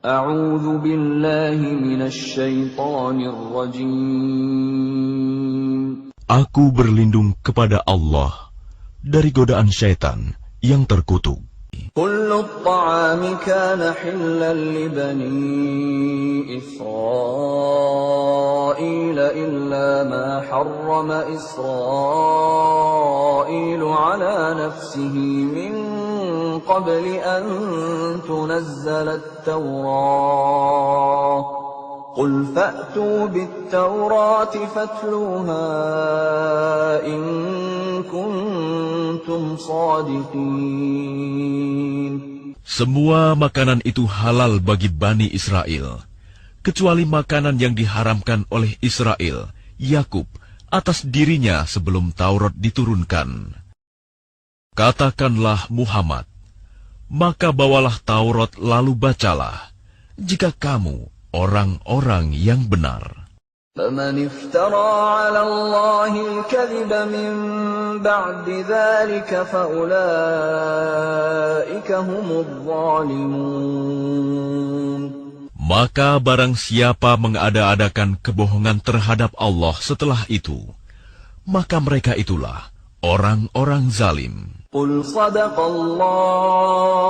أعوذ بالله من الشيطان الرجيم. Aku berlindung kepada Allah dari godaan syaitan yang terkutuk. كل الطعام كان حلا لبني إسرائيل إلا ما حرم إسرائيل على نفسه من قبل أن تنزل التوراة قل فأتوا بالتوراة فاتلوها إن كنتم صادقين. Semua makanan itu halal bagi Bani Israel, kecuali makanan yang diharamkan oleh Israel, Yakub, atas dirinya sebelum Taurat diturunkan. Katakanlah Muhammad, maka bawalah Taurat lalu bacalah, jika kamu orang-orang yang benar. فَمَنِ افْتَرَى عَلَى اللَّهِ الْكَذِبَ مِنْ بَعْدِ ذَلِكَ فَأُولَئِكَ هُمُ الظَّالِمُونَ. Maka barang siapa mengada-adakan kebohongan terhadap Allah setelah itu, maka mereka itulah orang-orang zalim. قُلْ صَدَقَ اللَّهُ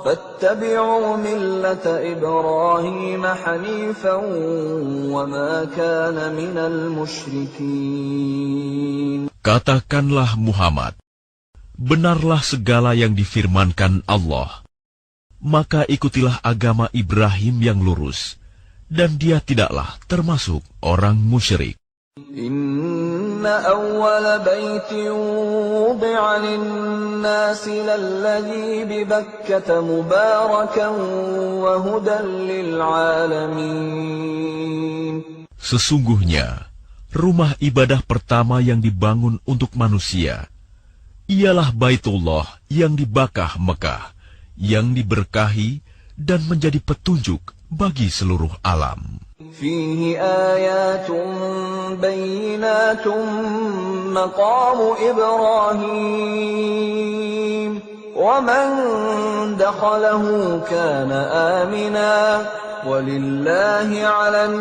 فَاتَّبِعُوا مِلَّةَ إِبْرَاهِيمَ حَنِيفًا وَمَا كَانَ مِنَ الْمُشْرِكِينَ. Katakanlah Muhammad, benarlah segala yang difirmankan Allah. Maka ikutilah agama Ibrahim yang lurus, dan dia tidaklah termasuk orang musyrik. Inna awwala baytin wudi'a lin-nasi lalladhi bi Bakkata mubarakan wa hudan lil-'alamin. Sesungguhnya, rumah ibadah pertama yang dibangun untuk manusia ialah Baitullah yang di Bakkah Mekah, yang diberkahi dan menjadi petunjuk bagi seluruh alam. Fihi ayatun bayyinatun maqamu Ibrahim wa man dakhalahu kana amina walillahi 'alan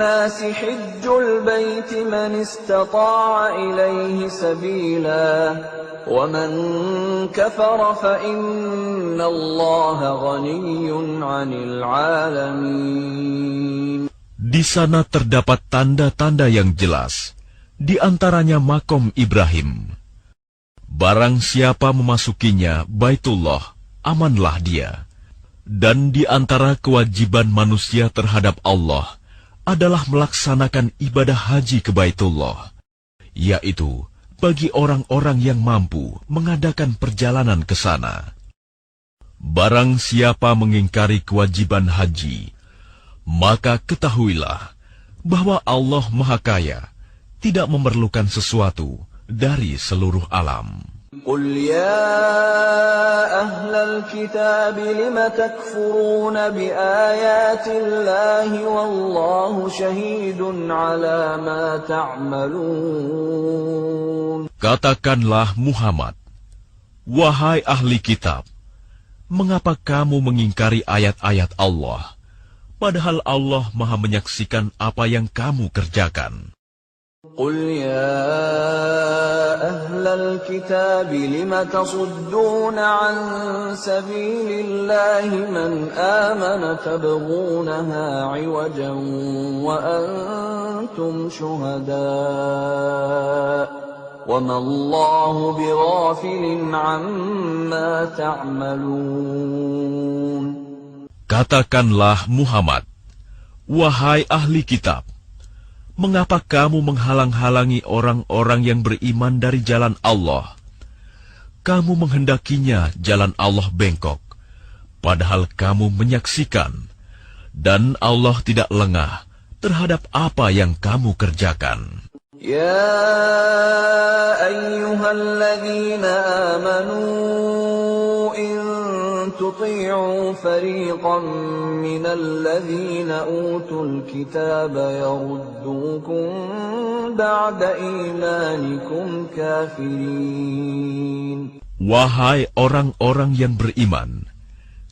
nasi hajjul baiti man istata'a ilayhi sabila wa man kafara fa inna Allaha ghaniyyun 'anil 'alamin. Di sana terdapat tanda-tanda yang jelas, di antaranya makom Ibrahim. Barang siapa memasukinya Baitullah, amanlah dia. Dan di antara kewajiban manusia terhadap Allah adalah melaksanakan ibadah haji ke Baitullah, yaitu bagi orang-orang yang mampu mengadakan perjalanan ke sana. Barang siapa mengingkari kewajiban haji, maka ketahuilah bahwa Allah Maha Kaya, tidak memerlukan sesuatu dari seluruh alam. Qul ya ahlal kitab lima takfuruna bi ayatillahi wallahu syahidun ala ma ta'malun. Katakanlah Muhammad, wahai ahli kitab, mengapa kamu mengingkari ayat-ayat Allah? Padahal Allah Maha menyaksikan apa yang kamu kerjakan. Qul ya ahlal kitab lima tasudduna an sabilillahi man amana tabghunaha 'iwajan wa antum syuhada wa ma Allahu bighafilin 'amma ta'malun. Katakanlah Muhammad, wahai ahli kitab, mengapa kamu menghalang-halangi orang-orang yang beriman dari jalan Allah? Kamu menghendakinya jalan Allah bengkok, padahal kamu menyaksikan, dan Allah tidak lengah terhadap apa yang kamu kerjakan. Ya ayyuhalladzina amanu in tuti'u fariqan minal ladzina utul kitaba yaruddukum ba'da imanikum kafirin. Wahai orang-orang yang beriman,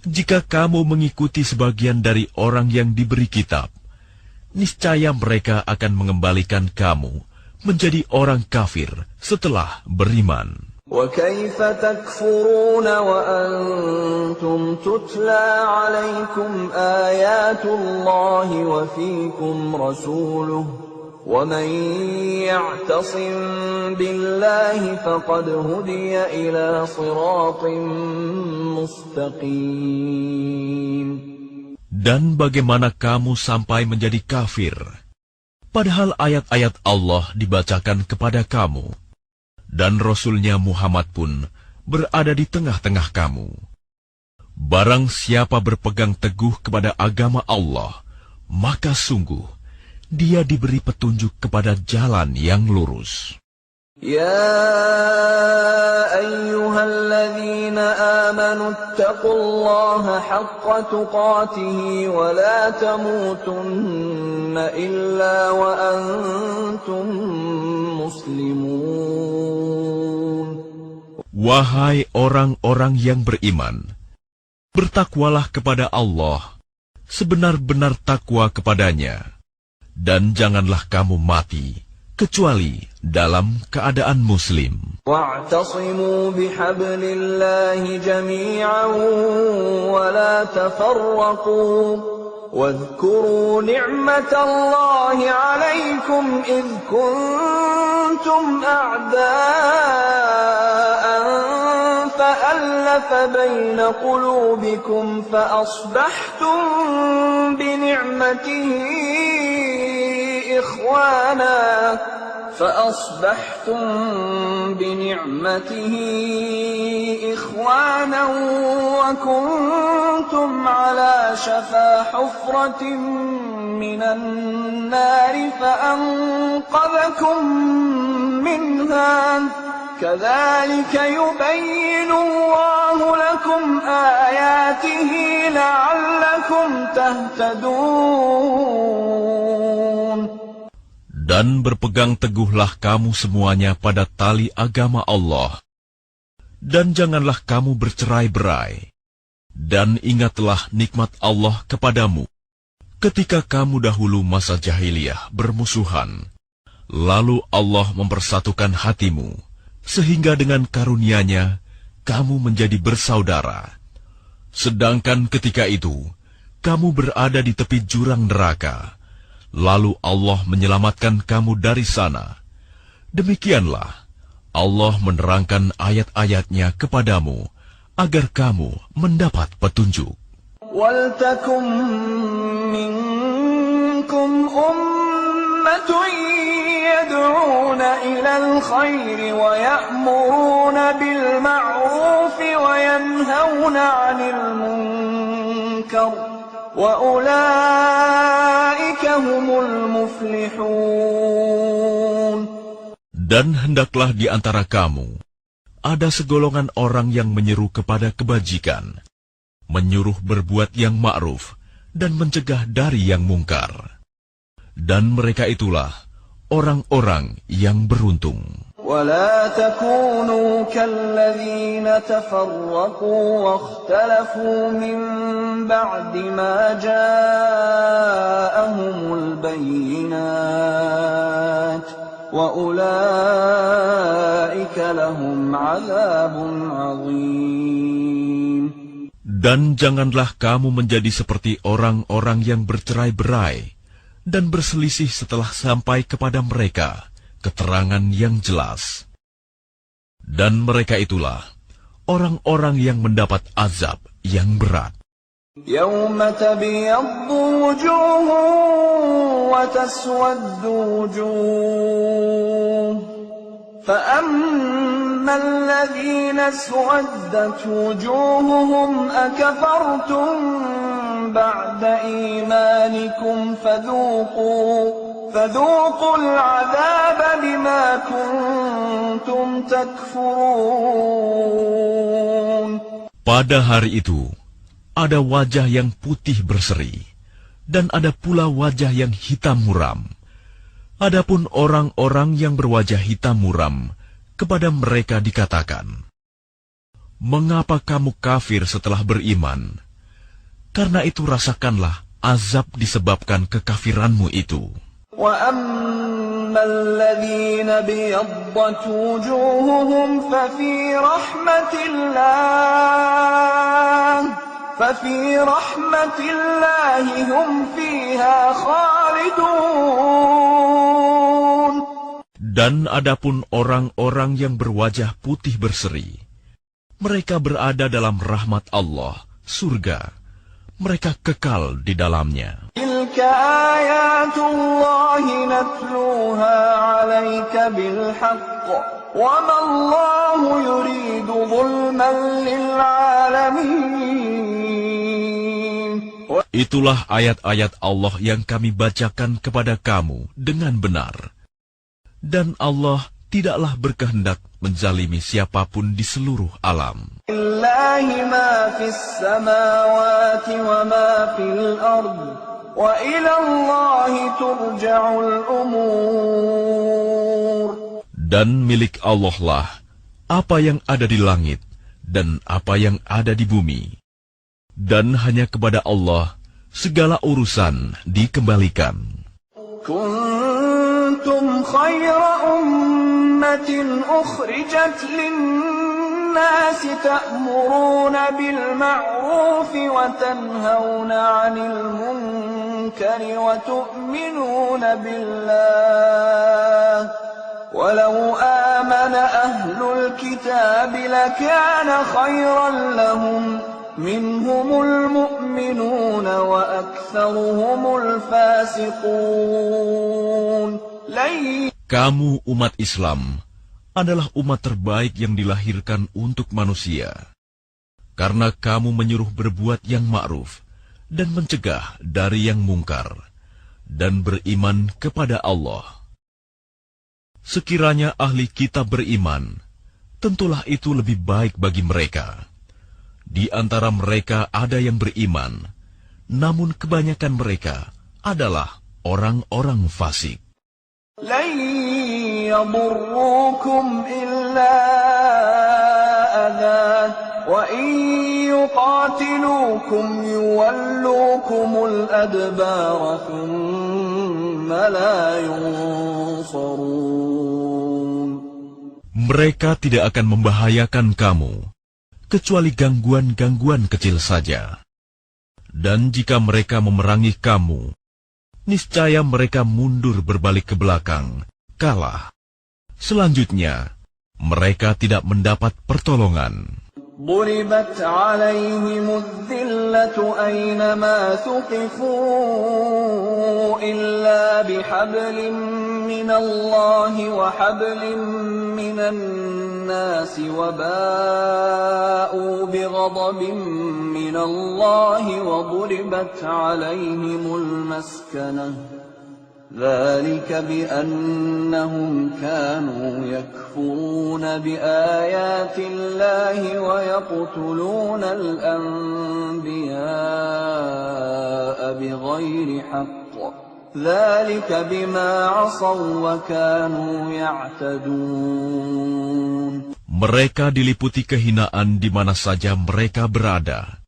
Jika kamu mengikuti sebagian dari orang yang diberi kitab, niscaya mereka akan mengembalikan kamu menjadi orang kafir setelah beriman. وَكَيْفَ تَكْفُرُونَ وَأَنْتُمْ تُتْلَى عَلَيْكُمْ آيَاتُ اللَّهِ وَفِيكُمْ رَسُولُهُ وَمَنْ يَعْتَصِمْ بِاللَّهِ فَقَدْ هُدِيَ إِلَى صِرَاطٍ مُسْتَقِيمٍ. Dan bagaimana kamu sampai menjadi kafir, padahal ayat-ayat Allah dibacakan kepada kamu, dan Rasul-Nya Muhammad pun berada di tengah-tengah kamu. Barang siapa berpegang teguh kepada agama Allah, maka sungguh dia diberi petunjuk kepada jalan yang lurus. يا أيها الذين آمنوا اتقوا الله حق تقاته ولا تموتن إلا وأنتم مسلمون. Wahai orang-orang yang beriman, bertakwalah kepada Allah sebenar-benar takwa kepadanya, dan janganlah kamu mati kecuali dalam keadaan muslim. واعتصموا بحبل الله جميعا ولا تفرقوا واذكروا نعمة الله عليكم إذ كنتم أعداء فألف بين قلوبكم فأصبحتم بنعمته إخوانا وكنتم على شفا حفرة من النار فأنقذكم منها كذلك يبين الله لكم آياته لعلكم تهتدون. Dan berpegang teguhlah kamu semuanya pada tali agama Allah, dan janganlah kamu bercerai-berai, dan ingatlah nikmat Allah kepadamu ketika kamu dahulu masa jahiliyah bermusuhan, lalu Allah mempersatukan hatimu, sehingga dengan karunia-Nya kamu menjadi bersaudara. Sedangkan ketika itu kamu berada di tepi jurang neraka, lalu Allah menyelamatkan kamu dari sana. Demikianlah Allah menerangkan ayat-ayat-Nya kepadamu agar kamu mendapat petunjuk. وَلْتَكُنْ مِنْكُمْ أُمَّةٌ يَدْعُونَ إِلَى الْخَيْرِ وَيَأْمُرُونَ بِالْمَعْرُوفِ وَيَنْهَوْنَ عَنِ الْمُنْكَرِ وَأُولَئِكَ هُمُ الْمُفْلِحُونَ. Dan hendaklah di antara kamu ada segolongan orang yang menyeru kepada kebajikan, menyuruh berbuat yang ma'ruf, dan mencegah dari yang mungkar. Dan mereka itulah orang-orang yang beruntung. ولا تكونوا كالذين تفرقوا واختلفوا من بعد ما جاءهم البينات وأولئك لهم عذاب عظيم. Dan janganlah kamu menjadi seperti orang-orang yang bercerai-berai dan berselisih setelah sampai kepada mereka keterangan yang jelas. Dan mereka itulah orang-orang yang mendapat azab yang berat. يَوْمَ تَبْيَضُّ وُجُوهٌ وَتَسْوَدُّ وُجُوهٌ فَأَمَّا الَّذِينَ اسْوَدَّتْ وُجُوهُهُمْ أَكَفَرْتُمْ بَعْدَ إِيمَانِكُمْ فذوقوا العذاب بما كنتم تكفرون. Pada hari itu, ada wajah yang putih berseri, dan ada pula wajah yang hitam muram. Adapun orang-orang yang berwajah hitam muram, kepada mereka dikatakan, "Mengapa kamu kafir setelah beriman?" Karena itu rasakanlah azab disebabkan kekafiranmu itu. وَأَمَّا الَّذِينَ ابْيَضَّتْ وُجُوهُهُمْ فَفِي رَحْمَةِ اللَّهِ هُمْ فِيهَا خَالِدُونَ. Dan adapun orang-orang yang berwajah putih berseri, mereka berada dalam rahmat Allah, surga. Mereka kekal di dalamnya. تِلْكَ آيَاتُ اللَّهِ نَتْلُوهَا عَلَيْكَ بِالْحَقِّ وَمَا اللَّهُ يُرِيدُ ظُلْمًا لِلْعَالَمِينَ. Itulah ayat-ayat Allah yang kami bacakan kepada kamu dengan benar. Dan Allah tidaklah berkehendak menzalimi siapapun di seluruh alam. Lillahi ma fis samawati wa ma fil ard wa ila Allahi turja'ul umur. Dan milik Allah lah apa yang ada di langit dan apa yang ada di bumi. Dan hanya kepada Allah segala urusan dikembalikan. Kuntum khayra ummatin ukhrijat lin-nasi ta'muruna bil ma'ruf wa tanhauna 'anil munkari wa tu'minuna billah. Walau amana ahlul kitab lakana khayran lahum. Minhumul mu'minuna wa aktsaruhumul fasiqun. Kamu umat Islam adalah umat terbaik yang dilahirkan untuk manusia. Karena kamu menyuruh berbuat yang ma'ruf dan mencegah dari yang mungkar dan beriman kepada Allah. Sekiranya ahli kitab beriman, tentulah itu lebih baik bagi mereka. Di antara mereka ada yang beriman, namun kebanyakan mereka adalah orang-orang fasik. Lan yadurrukum illa adha wa in yuqatilukum yuwallukumul adbara thumma la yunsarun. Mereka tidak akan membahayakan kamu kecuali gangguan-gangguan kecil saja. Dan jika mereka memerangi kamu, niscaya mereka mundur berbalik ke belakang, kalah. Selanjutnya, mereka tidak mendapat pertolongan. ضربت عليهم الذلة أينما ثقفوا إلا بحبل من الله وحبل من الناس وباءوا بغضب من الله وضربت عليهم المسكنة ذلك بأنهم كانوا يكفرون بآيات الله ويقتلون الأنبياء بغير حق ذلك بما عصوا وكانوا يعتدون. Mereka diliputi kehinaan di mana saja mereka berada,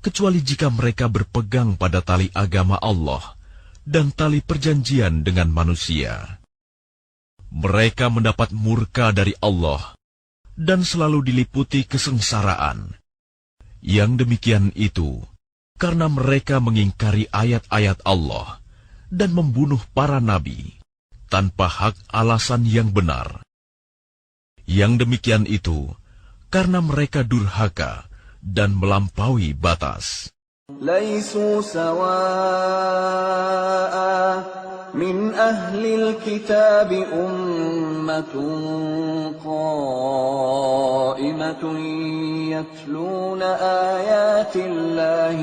kecuali jika mereka berpegang pada tali agama Allah dan tali perjanjian dengan manusia. Mereka mendapat murka dari Allah dan selalu diliputi kesengsaraan. Yang demikian itu karena mereka mengingkari ayat-ayat Allah dan membunuh para nabi tanpa hak alasan yang benar. Yang demikian itu karena mereka durhaka dan melampaui batas. ليسوا سواء من أهل الكتاب أمة قائمة يتلون آيات الله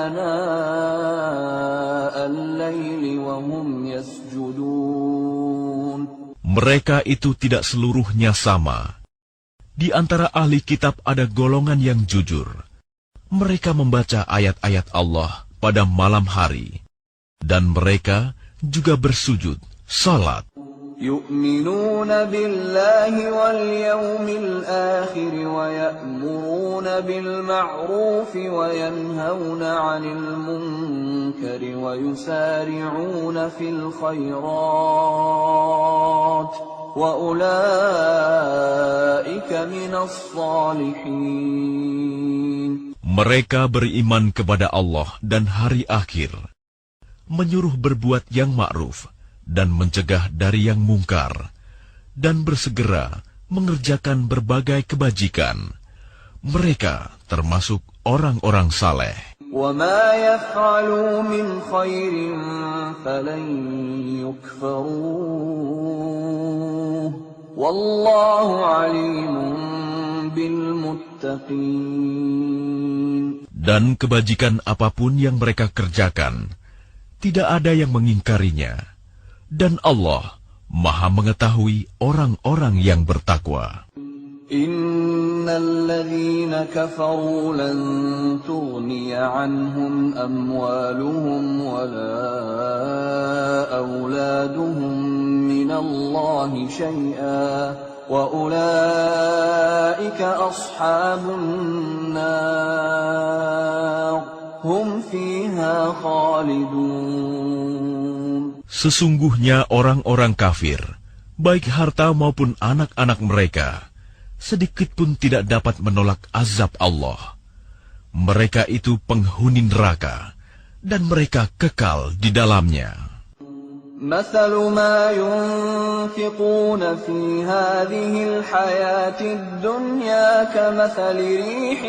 آناء الليل وهم يسجدون. Mereka itu tidak seluruhnya sama. Di antara ahli kitab ada golongan yang jujur. Mereka membaca ayat-ayat Allah pada malam hari, dan mereka juga bersujud, salat. يؤمنون بالله واليوم الآخر ويأمرون بالمعروف وينهون عن المنكر ويسارعون في الخيرات وأولئك من الصالحين. Mereka beriman kepada Allah dan hari akhir, menyuruh berbuat yang ma'ruf dan mencegah dari yang mungkar, dan bersegera mengerjakan berbagai kebajikan. Mereka termasuk orang-orang saleh. وَمَا يَفْعَلُوا مِنْ خَيْرٍ فَلَنْ يُكْفَرُوهُ وَاللَّهُ عَلِيمٌ بِالْمُتَّقِينَ. Dan kebajikan apapun yang mereka kerjakan, tidak ada yang mengingkarinya. Dan Allah Maha mengetahui orang-orang yang bertakwa. Innal ladzina kafaru lan tughniya anhum amwaluhum wala auladuhum minallahi syai'a wa ulaika ashabun nar hum fiha khalidun. Sesungguhnya orang-orang kafir, baik harta maupun anak-anak mereka, sedikit pun tidak dapat menolak azab Allah. Mereka itu penghuni neraka, dan mereka kekal di dalamnya. مثل ما ينفقون في هذه الحياة الدنيا كمثل ريح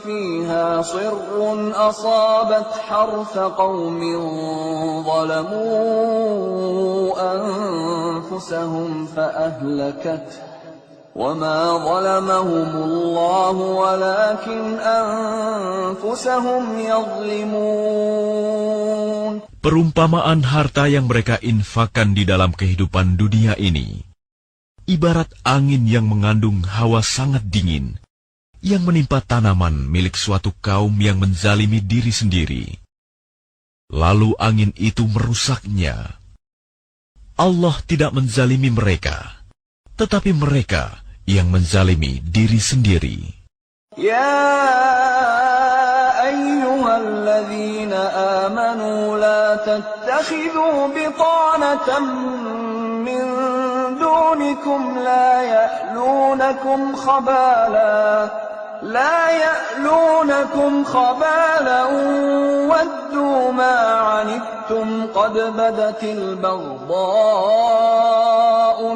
فيها صر أصابت حرث قوم ظلموا أنفسهم فأهلكته وما ظلمهم الله ولكن أنفسهم يظلمون. Perumpamaan harta yang mereka infakkan di dalam kehidupan dunia ini, ibarat angin yang mengandung hawa sangat dingin, yang menimpa tanaman milik suatu kaum yang menzalimi diri sendiri. Lalu angin itu merusaknya. Allah tidak menzalimi mereka, tetapi mereka yang menzalimi diri sendiri. Ya ayyuhalladzina amanu la tattakhidhu bitanatan min dunikum la ya'lunakum khabalan waddu ma 'anittum qad badatil baghdha'u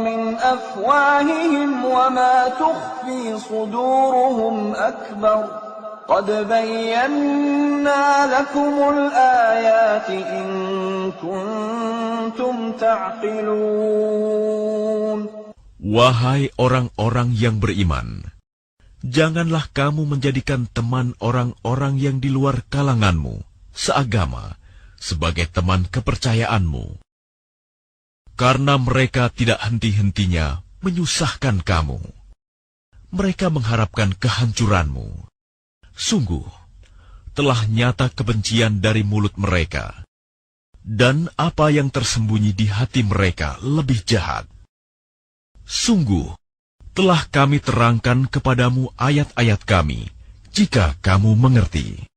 min afwahihim wa ma tukhfi suduruhum akbar. قَدْ بَيَّنَّا لَكُمُ الْآيَاتِ إِن كُنتُمْ تَعْقِلُونَ. Wahai orang-orang yang beriman, janganlah kamu menjadikan teman orang-orang yang di luar kalanganmu, seagama, sebagai teman kepercayaanmu. Karena mereka tidak henti-hentinya menyusahkan kamu. Mereka mengharapkan kehancuranmu. Sungguh, telah nyata kebencian dari mulut mereka, dan apa yang tersembunyi di hati mereka lebih jahat. Sungguh, telah kami terangkan kepadamu ayat-ayat kami, jika kamu mengerti.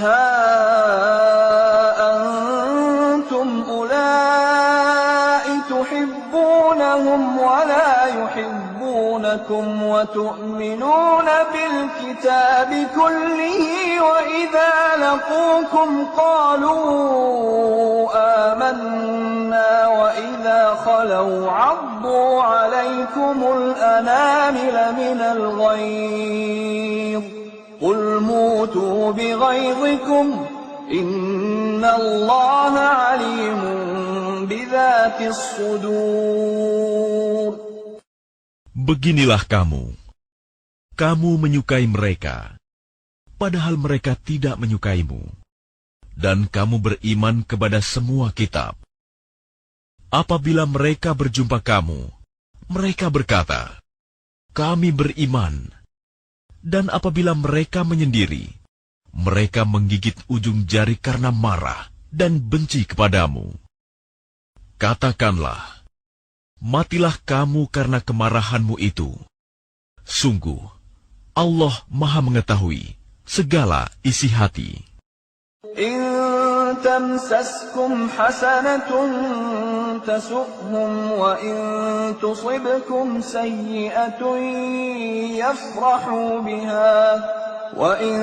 Ha antum ulai tuhibbunahum wa la yuhibbunakum wa tu'minuna bil kitabi kullihi wa idza laqukum qalu amanna wa idza khalu 'addu 'alaykumul anamila minal ghayz qul mutu bighayzikum innallaha 'alimun bidzatis sudur. Beginilah kamu menyukai mereka, padahal mereka tidak menyukaimu, dan kamu beriman kepada semua kitab. Apabila mereka berjumpa kamu, mereka berkata, kami beriman. Dan apabila mereka menyendiri, mereka menggigit ujung jari karena marah dan benci kepadamu. Katakanlah, Matilah kamu karena kemarahanmu itu. Sungguh, Allah Maha mengetahui segala isi hati. إن تمسسكم حسنة تسؤهم وإن تصبكم سيئة يفرحوا بها وإن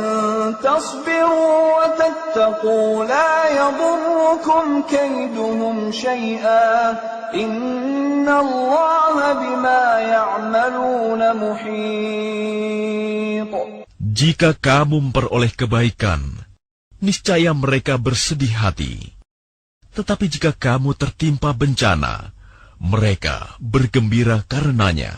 تصبروا وتتقوا لا يضركم كيدهم شيئا إن الله بما يعملون محيط. Jika kamu memperoleh kebaikan, niscaya mereka bersedih hati. Tetapi jika kamu tertimpa bencana, mereka bergembira karenanya.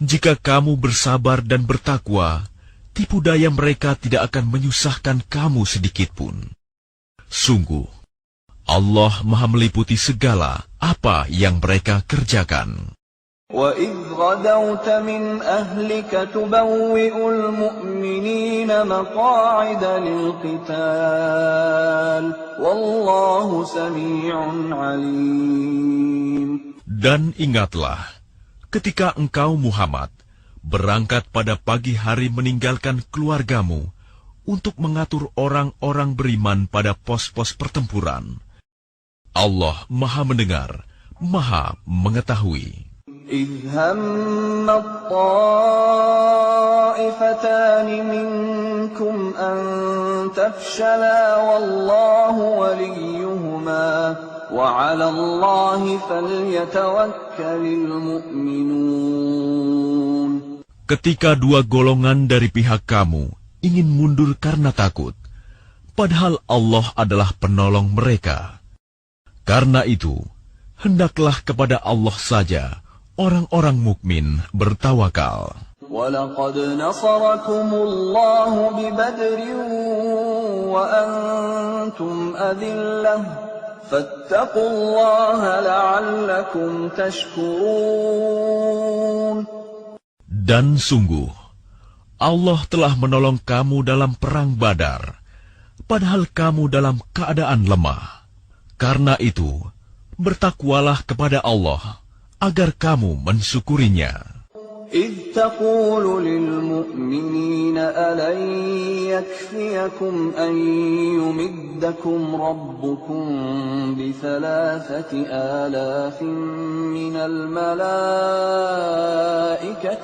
Jika kamu bersabar dan bertakwa, tipu daya mereka tidak akan menyusahkan kamu sedikitpun. Sungguh, Allah Maha meliputi segala apa yang mereka kerjakan. وَإِذْ غَدَوْتَ مِنْ أَهْلِكَ تُبَوِّئُ الْمُؤْمِنِينَ مَقَاعِدَ لِلْقِتَالِ وَاللَّهُ سَمِيعٌ عَلِيمٌ. Dan ingatlah, ketika engkau Muhammad berangkat pada pagi hari meninggalkan keluargamu untuk mengatur orang-orang beriman pada pos-pos pertempuran. Allah Maha mendengar, Maha mengetahui. إِذْ هَمَّ الطَّائِفَتَانِ مِنكُمْ أَن تَفْشَلَا وَاللَّهُ وَلِيُّهُمَا وَعَلَى اللَّهِ فَلْيَتَوَكَّلِ الْمُؤْمِنُونَ. Ketika dua golongan dari pihak kamu ingin mundur karena takut, padahal Allah adalah penolong mereka. Karena itu, hendaklah kepada Allah saja orang-orang mukmin bertawakal. وَلَقَدْ نَصَرَكُمُ اللَّهُ بِبَدْرٍ وَأَنْتُمْ أَذِلَّةٌ فَاتَّقُوا اللَّهَ لَعَلَّكُمْ تَشْكُرُونَ. Dan sungguh, Allah telah menolong kamu dalam perang Badar, padahal kamu dalam keadaan lemah. Karena itu, bertakwalah kepada Allah agar kamu mensyukurinya. إِذْ تَقُولُ لِلْمُؤْمِنِينَ أَلَنْ يَكْفِيَكُمْ أَنْ يُمِدَّكُمْ رَبُّكُمْ ب3,000 آلَافٍ مِّنَ الْمَلَائِكَةِ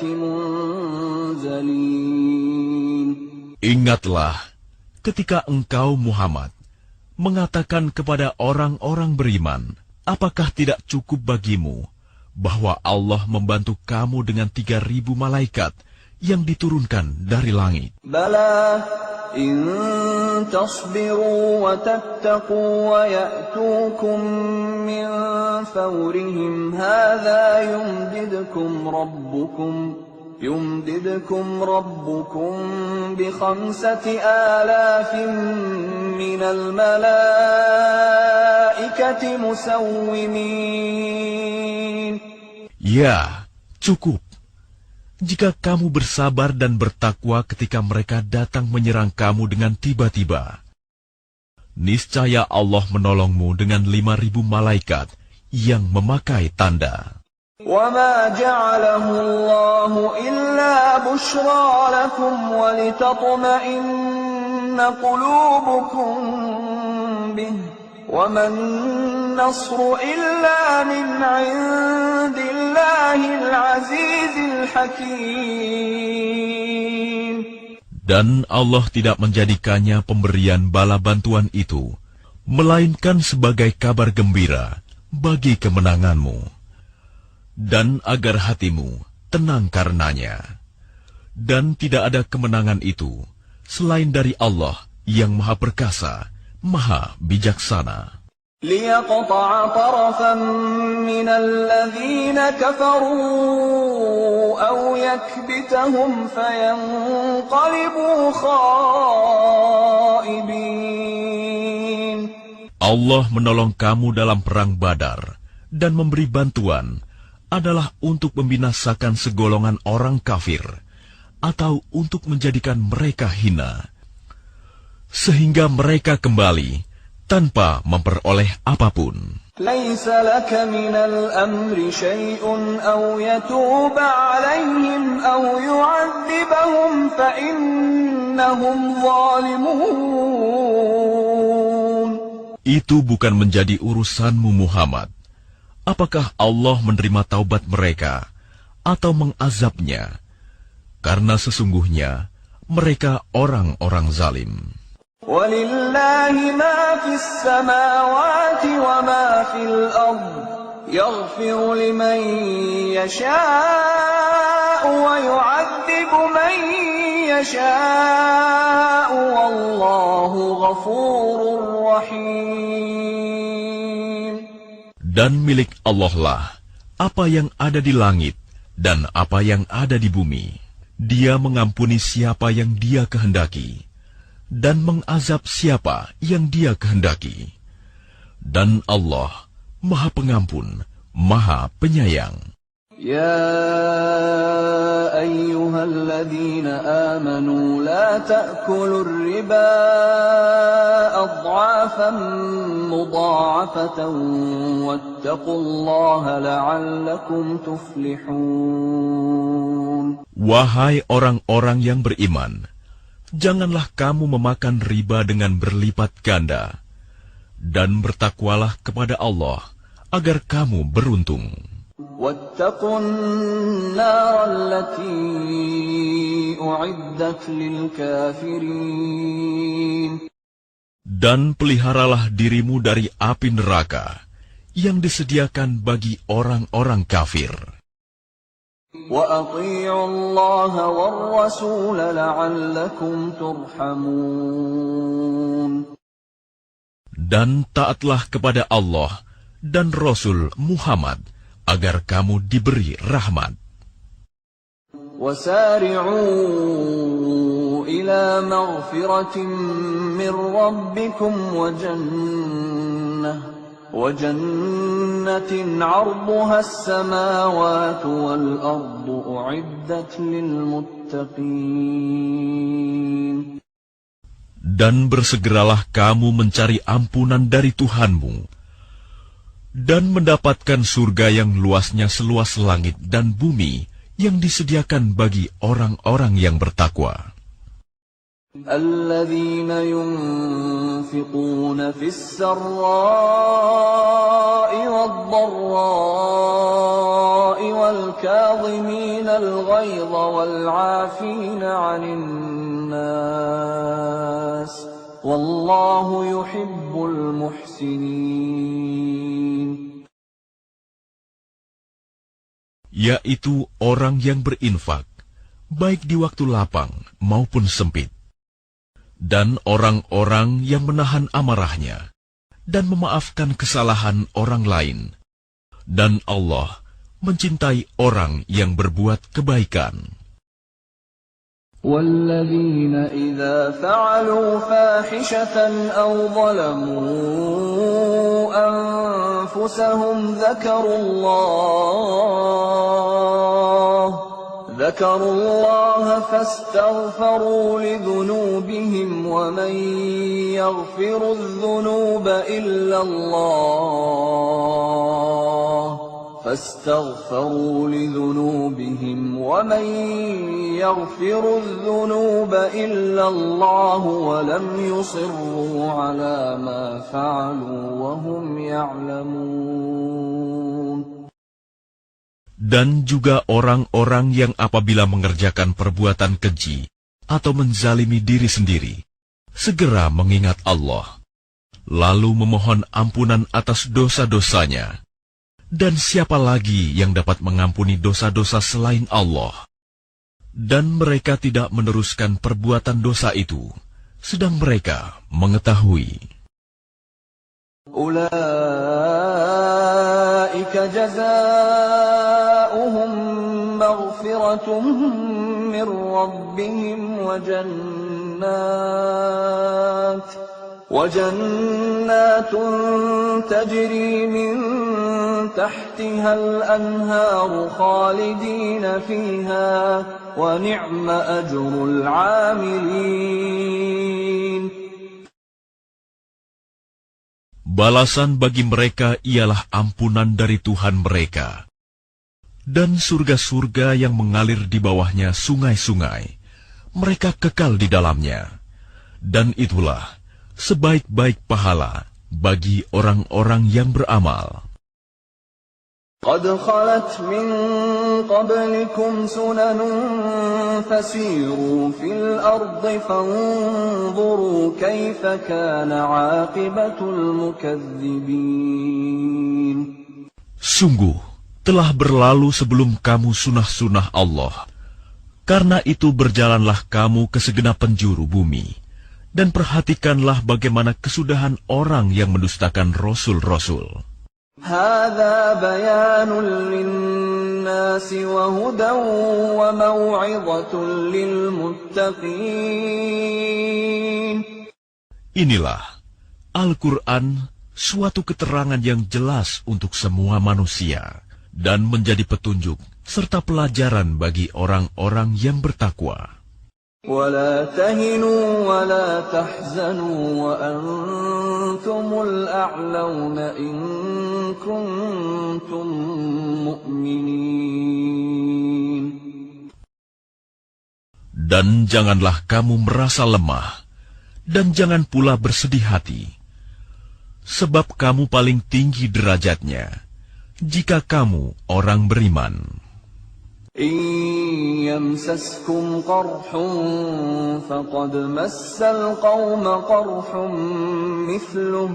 مُنْزَلِينَ. Ingatlah ketika engkau Muhammad mengatakan kepada orang-orang beriman, apakah tidak cukup bagimu bahwa Allah membantu kamu dengan 3.000 malaikat yang diturunkan dari langit? Bala in tasbiru wa tattaqu wa ya'tukum min fawrihim hadha yumdidkum rabbukum bi 5,000 minal malaikati musawwimin. Ya, cukup. Jika kamu bersabar dan bertakwa ketika mereka datang menyerang kamu dengan tiba-tiba, niscaya Allah menolongmu dengan 5.000 malaikat yang memakai tanda. وَمَا جَعَلَهُ اللَّهُ إِلَّا بُشْرَى لَكُمْ وَلِتَطْمَئِنَّ قُلُوبُكُمْ بِهِ وَمَا النَّصْرُ إِلَّا مِنْ عِنْدِ اللَّهِ الْعَزِيزِ الْحَكِيمِ. Dan Allah tidak menjadikannya pemberian bala bantuan itu, melainkan sebagai kabar gembira bagi kemenanganmu, dan agar hatimu tenang karenanya. Dan tidak ada kemenangan itu selain dari Allah yang Maha Perkasa, Maha Bijaksana. لِيَقْطَعَ طَرَفًا مِّنَ الَّذِينَ كَفَرُوا أَوْ يَكْبِتَهُمْ فَيَنقَلِبُوا خَائِبِينَ. Allah menolong kamu dalam perang Badar dan memberi bantuan adalah untuk membinasakan segolongan orang kafir atau untuk menjadikan mereka hina, sehingga mereka kembali tanpa memperoleh apapun. ليس لك من الأمر شيء أو يتوب عليهم أو يعذبهم فإنهم ظالمون. Itu bukan menjadi urusanmu Muhammad. Apakah Allah menerima taubat mereka atau mengazabnya? Karena sesungguhnya mereka orang-orang zalim. وَلِلَّهِ مَا فِي السَّمَاوَاتِ وَمَا فِي الْأَرْضِ يَغْفِرُ لِمَن يَشَاءُ وَيُعَذِّبُ مَن يَشَاءُ وَاللَّهُ غَفُورٌ رَّحِيمٌ. Dan milik Allah lah apa yang ada di langit dan apa yang ada di bumi. Dia mengampuni siapa yang Dia kehendaki dan mengazab siapa yang Dia kehendaki. Dan Allah Maha Pengampun, Maha Penyayang. يا أيها الذين آمنوا لا تأكلوا الربا أضعافا مضاعفة واتقوا الله لعلكم تفلحون. Wahai orang-orang yang beriman, janganlah kamu memakan riba dengan berlipat ganda, dan bertakwalah kepada Allah agar kamu beruntung. واتقوا النار التي أعدت للكافرين. Dan peliharalah dirimu dari api neraka yang disediakan bagi orang-orang kafir. وأطيعوا الله والرسول لعلكم ترحمون. Dan taatlah kepada Allah dan Rasul Muhammad agar kamu diberi rahmat. وسارعوا إلى مغفرة من ربكم وجنة عرضها السماوات والأرض أعدت للمتقين. Dan bersegeralah kamu mencari ampunan dari Tuhanmu dan mendapatkan surga yang luasnya seluas langit dan bumi yang disediakan bagi orang-orang yang bertakwa. الذين ينفقون في السراء والضراء والكاظمين الغيظ والعافين عن الناس والله يحب المحسنين. Yaitu orang yang berinfak, baik di waktu lapang maupun sempit, dan orang-orang yang menahan amarahnya dan memaafkan kesalahan orang lain. Dan Allah mencintai orang yang berbuat kebaikan. والذين إذا فعلوا فاحشة أو ظلموا أنفسهم ذكروا الله فاستغفروا لذنوبهم ومن يغفر الذنوب إلا الله فاستغفروا لذنوبهم ومن يغفر الذنوب إلا الله ولم يصروا على ما فعلوا وهم يعلمون. Dan juga orang-orang yang apabila mengerjakan perbuatan keji atau menzalimi diri sendiri, segera mengingat Allah, lalu memohon ampunan atas dosa-dosanya. Dan siapa lagi yang dapat mengampuni dosa-dosa selain Allah? Dan mereka tidak meneruskan perbuatan dosa itu, sedang mereka mengetahui. Ulaika jazaa'uhum maghfiratun min rabbihim وجنات تجري من تحتها الأنهار خالدين فيها ونعم أجر العاملين. Balasan bagi mereka ialah ampunan dari Tuhan mereka, dan surga-surga yang mengalir di bawahnya sungai-sungai. Mereka kekal di dalamnya, dan itulah sebaik-baik pahala bagi orang-orang yang beramal. قد خلت من قبلكم سنن فسيروا في الأرض فانظروا كيف كان عاقبة المكذبين. Sungguh, telah berlalu sebelum kamu sunah-sunah Allah. Karena itu berjalanlah kamu ke segenap penjuru bumi, dan perhatikanlah bagaimana kesudahan orang yang mendustakan rasul-rasul. هذا بيان للناس وهدى وموعظة للمتقين. Inilah Al-Quran, suatu keterangan yang jelas untuk semua manusia, dan menjadi petunjuk serta pelajaran bagi orang-orang yang bertakwa. ولا تهنوا ولا تحزنوا وأنتم الأعلون إن كنتم مؤمنين. Dan janganlah kamu merasa lemah, dan jangan pula bersedih hati, sebab kamu paling tinggi derajatnya jika kamu orang beriman. إن يمسسكم قرح فقد مس القوم قرح مثله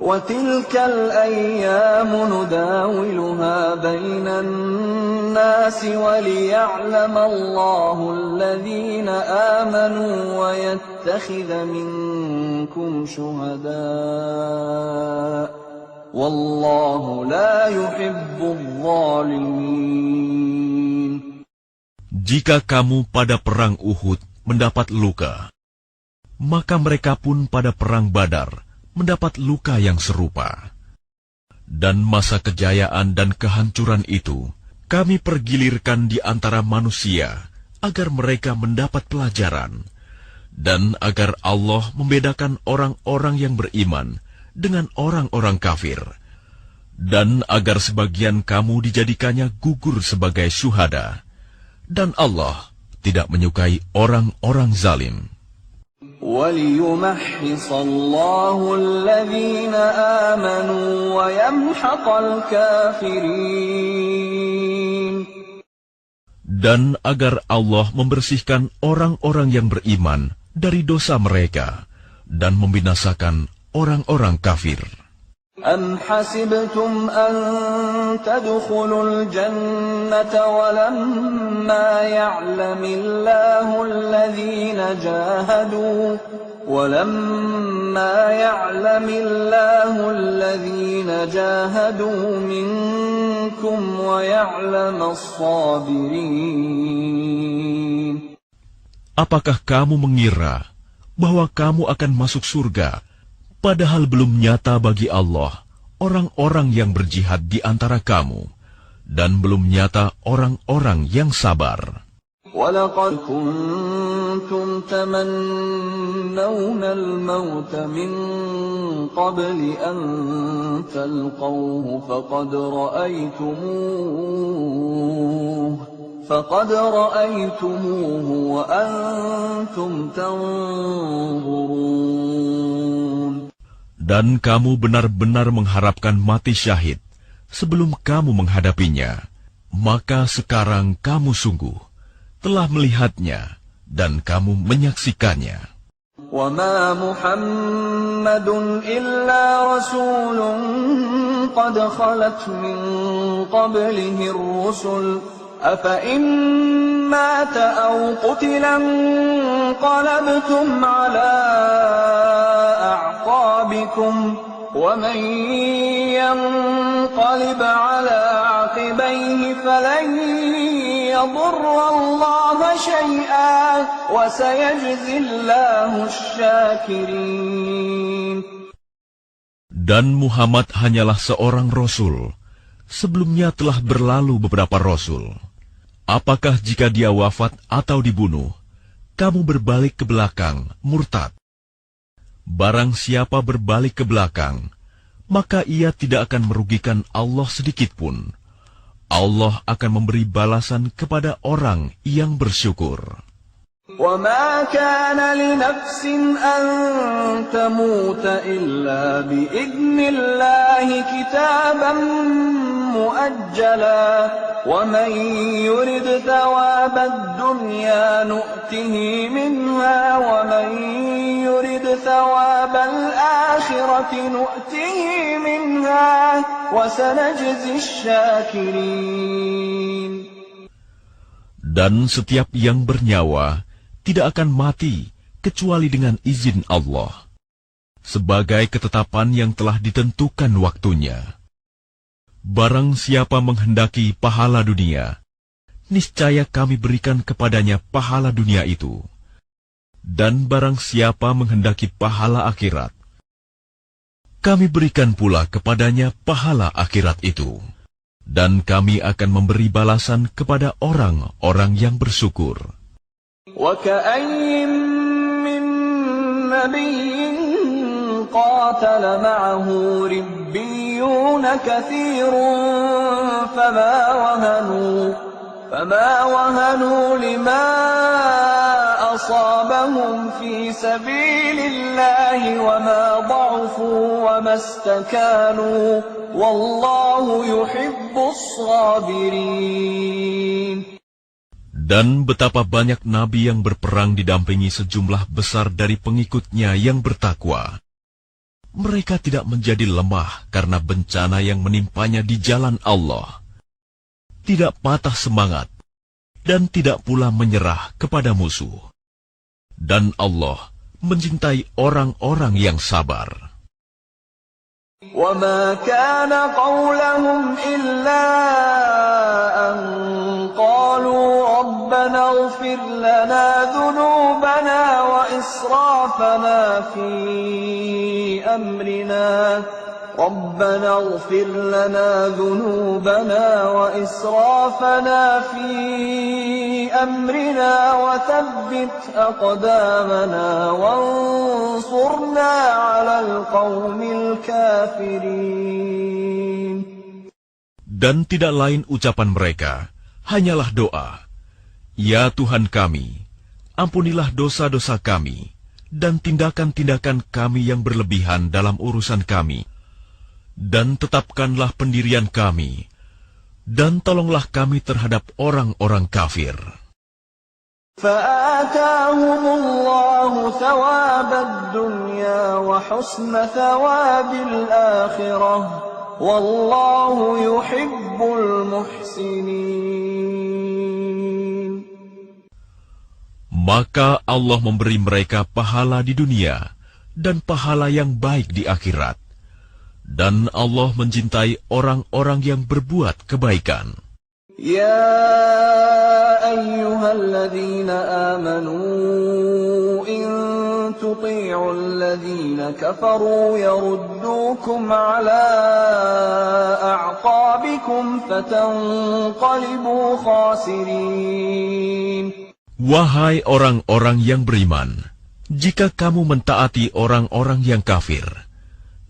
وتلك الأيام نداولها بين الناس وليعلم الله الذين آمنوا ويتخذ منكم شهداء والله لا يحب الظالمين. Jika kamu pada perang Uhud mendapat luka, maka mereka pun pada perang Badar mendapat luka yang serupa. Dan masa kejayaan dan kehancuran itu kami pergilirkan di antara manusia agar mereka mendapat pelajaran, dan agar Allah membedakan orang-orang yang beriman dengan orang-orang kafir, dan agar sebagian kamu dijadikannya gugur sebagai syuhada. Dan Allah tidak menyukai orang-orang zalim. وَلِيُمَحِّصَ اللَّهُ الَّذِينَ آمَنُوا وَيَمْحَقَ الْكَافِرِينَ. Dan agar Allah membersihkan orang-orang yang beriman dari dosa mereka dan membinasakan orang-orang kafir. أَمْ حَسِبْتُمْ أَن تَدْخُلُوا الْجَنَّةَ وَلَمَّا يَعْلَمِ اللَّهُ الَّذِينَ جَاهَدُوا مِنكُمْ وَيَعْلَمَ الصَّابِرِينَ. Apakah kamu mengira bahwa kamu akan masuk surga, padahal belum nyata bagi Allah orang-orang yang berjihad di antara kamu, dan belum nyata orang-orang yang sabar. وَلَقَدْ كُنْتُمْ تَمَنَّوْنَ الْمَوْتَ مِنْ قَبْلِ أَنْ تَلْقَوْهُ فَقَدْ رَأَيْتُمُوهُ وَأَنْتُمْ تَنْظُرُونَ. Dan kamu benar-benar mengharapkan mati syahid sebelum kamu menghadapinya, maka sekarang kamu sungguh telah melihatnya dan kamu menyaksikannya. وَمَا مُحَمَّدٌ إِلَّا رَسُولٌ قَدْ خَلَتْ مِنْ قَبْلِهِ الرُّسُلُ أَفَإِنْ مَاتَ أَوْ قُتِلَ انقَلَبْتُمْ عَلَى أَعْقَابِكُمْ وَمَنْ يَنقَلِبْ عَلَى عَقِبَيْهِ فَلَنْ يَضُرَّ اللَّهَ شَيْئًا وَسَيَجْزِي اللَّهُ الشَّاكِرِينَ. Dan Muhammad hanyalah seorang rasul. Sebelumnya telah berlalu beberapa rasul. Apakah jika dia wafat atau dibunuh, kamu berbalik ke belakang, murtad? Barang siapa berbalik ke belakang, maka ia tidak akan merugikan Allah sedikitpun. Allah akan memberi balasan kepada orang yang bersyukur. وَمَا كَانَ لِنَفْسٍ أَن تَمُوتَ إِلَّا بِإِذْنِ اللَّهِ كِتَابًا مُؤَجَّلًا وَمَن يُرِدْ ثَوَابَ الدُّنْيَا نُؤْتِهِ مِنْهَا وَمَن يُرِدْ ثَوَابَ الْآخِرَةِ نُؤْتِهِ مِنْهَا وَسَنَجْزِي الشَّاكِرِينَ. Dan setiap yang bernyawa tidak akan mati kecuali dengan izin Allah, sebagai ketetapan yang telah ditentukan waktunya. Barang siapa menghendaki pahala dunia, niscaya kami berikan kepadanya pahala dunia itu. Dan barang siapa menghendaki pahala akhirat, kami berikan pula kepadanya pahala akhirat itu. Dan kami akan memberi balasan kepada orang-orang yang bersyukur. وَكَأَيٍّ مِّن نَّبِيٍّ قَاتَلَ مَعَهُ رِبِّيُّونَ كَثِيرٌ فَمَا وَهَنُوا لِمَا أَصَابَهُمْ فِي سَبِيلِ اللَّهِ وَمَا ضَعُفُوا وَمَا اسْتَكَانُوا وَاللَّهُ يُحِبُّ الصَّابِرِينَ. Dan betapa banyak nabi yang berperang didampingi sejumlah besar dari pengikutnya yang bertakwa. Mereka tidak menjadi lemah karena bencana yang menimpanya di jalan Allah. Tidak patah semangat, dan tidak pula menyerah kepada musuh. Dan Allah mencintai orang-orang yang sabar. وَمَا كَانَ قَوْلَهُمْ إِلَّا أَن قَالُوا رَبَّنَا اغْفِرْ لَنَا ذُنُوبَنَا وَإِسْرَافَنَا فِي أَمْرِنَا رَبَّنَا اغْفِرْ لَنَا ذُنُوبَنَا وَإِسْرَافَنَا فِي أَمْرِنَا وَثَبِّتْ أَقْدَامَنَا وَانصُرْنَا عَلَى الْقَوْمِ الْكَافِرِينَ. Dan tidak lain ucapan mereka, hanyalah doa. Ya Tuhan kami, ampunilah dosa-dosa kami, dan tindakan-tindakan kami yang berlebihan dalam urusan kami. Dan tetapkanlah pendirian kami, dan tolonglah kami terhadap orang-orang kafir. فَآتَاهُمُ اللَّهُ ثَوَابَ الدُّنْيَا وَحُسْنَ ثَوَابِ الْآخِرَةِ وَاللَّهُ يُحِبُّ الْمُحْسِنِينَ. Maka Allah memberi mereka pahala di dunia dan pahala yang baik di akhirat. Dan Allah mencintai orang-orang yang berbuat kebaikan. يَا أَيُّهَا الَّذِينَ آمَنُوا إِن تُطِيعُوا الَّذِينَ كَفَرُوا يَرُدُّوكُمْ عَلَىٰ أَعْقَابِكُمْ فَتَنقَلِبُوا خَاسِرِينَ. Wahai orang-orang yang beriman, jika kamu mentaati orang-orang yang kafir,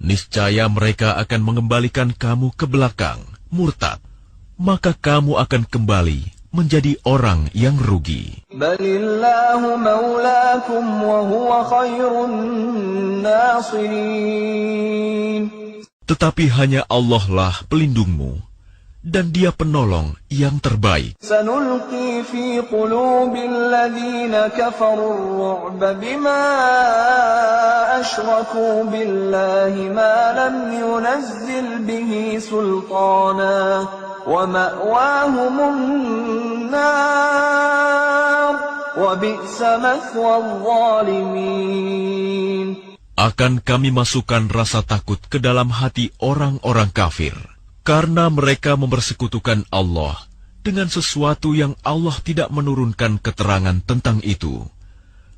niscaya mereka akan mengembalikan kamu ke belakang, murtad. Maka kamu akan kembali menjadi orang yang rugi. Balillahu maulakum wa huwa khairun nasirin. Tetapi hanya Allah lah pelindungmu, dan Dia penolong yang terbaik. Sanulqi fi qulubil ladzina kafaru ar-ru'ba bima ashraku billahi ma lam yunazzil bihi sultana. وَمَأْوَاهُمُ النَّارُ وَبِئْسَ مَثْوَى الظَّالِمِينَ. Akan kami masukkan rasa takut ke dalam hati orang-orang kafir, karena mereka mempersekutukan Allah dengan sesuatu yang Allah tidak menurunkan keterangan tentang itu.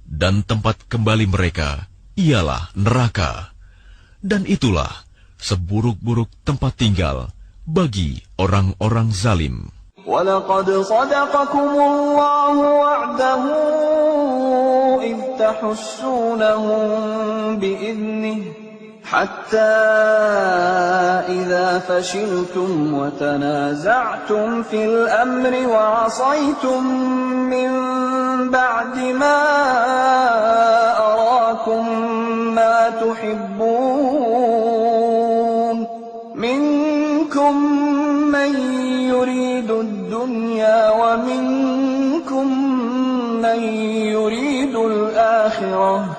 Dan tempat kembali mereka ialah neraka. Dan itulah seburuk-buruk tempat tinggal bagi orang-orang zalim. وَلَقَدْ صَدَقَكُمُ اللَّهُ وَعْدَهُ إِذْ تَحُسُّونَهُم بِإِذْنِهِ حتى إذا فشلتم وتنازعتم في الأمر وعصيتم من بعد ما أراكم ما تحبون منكم من يريد الدنيا ومنكم من يريد الآخرة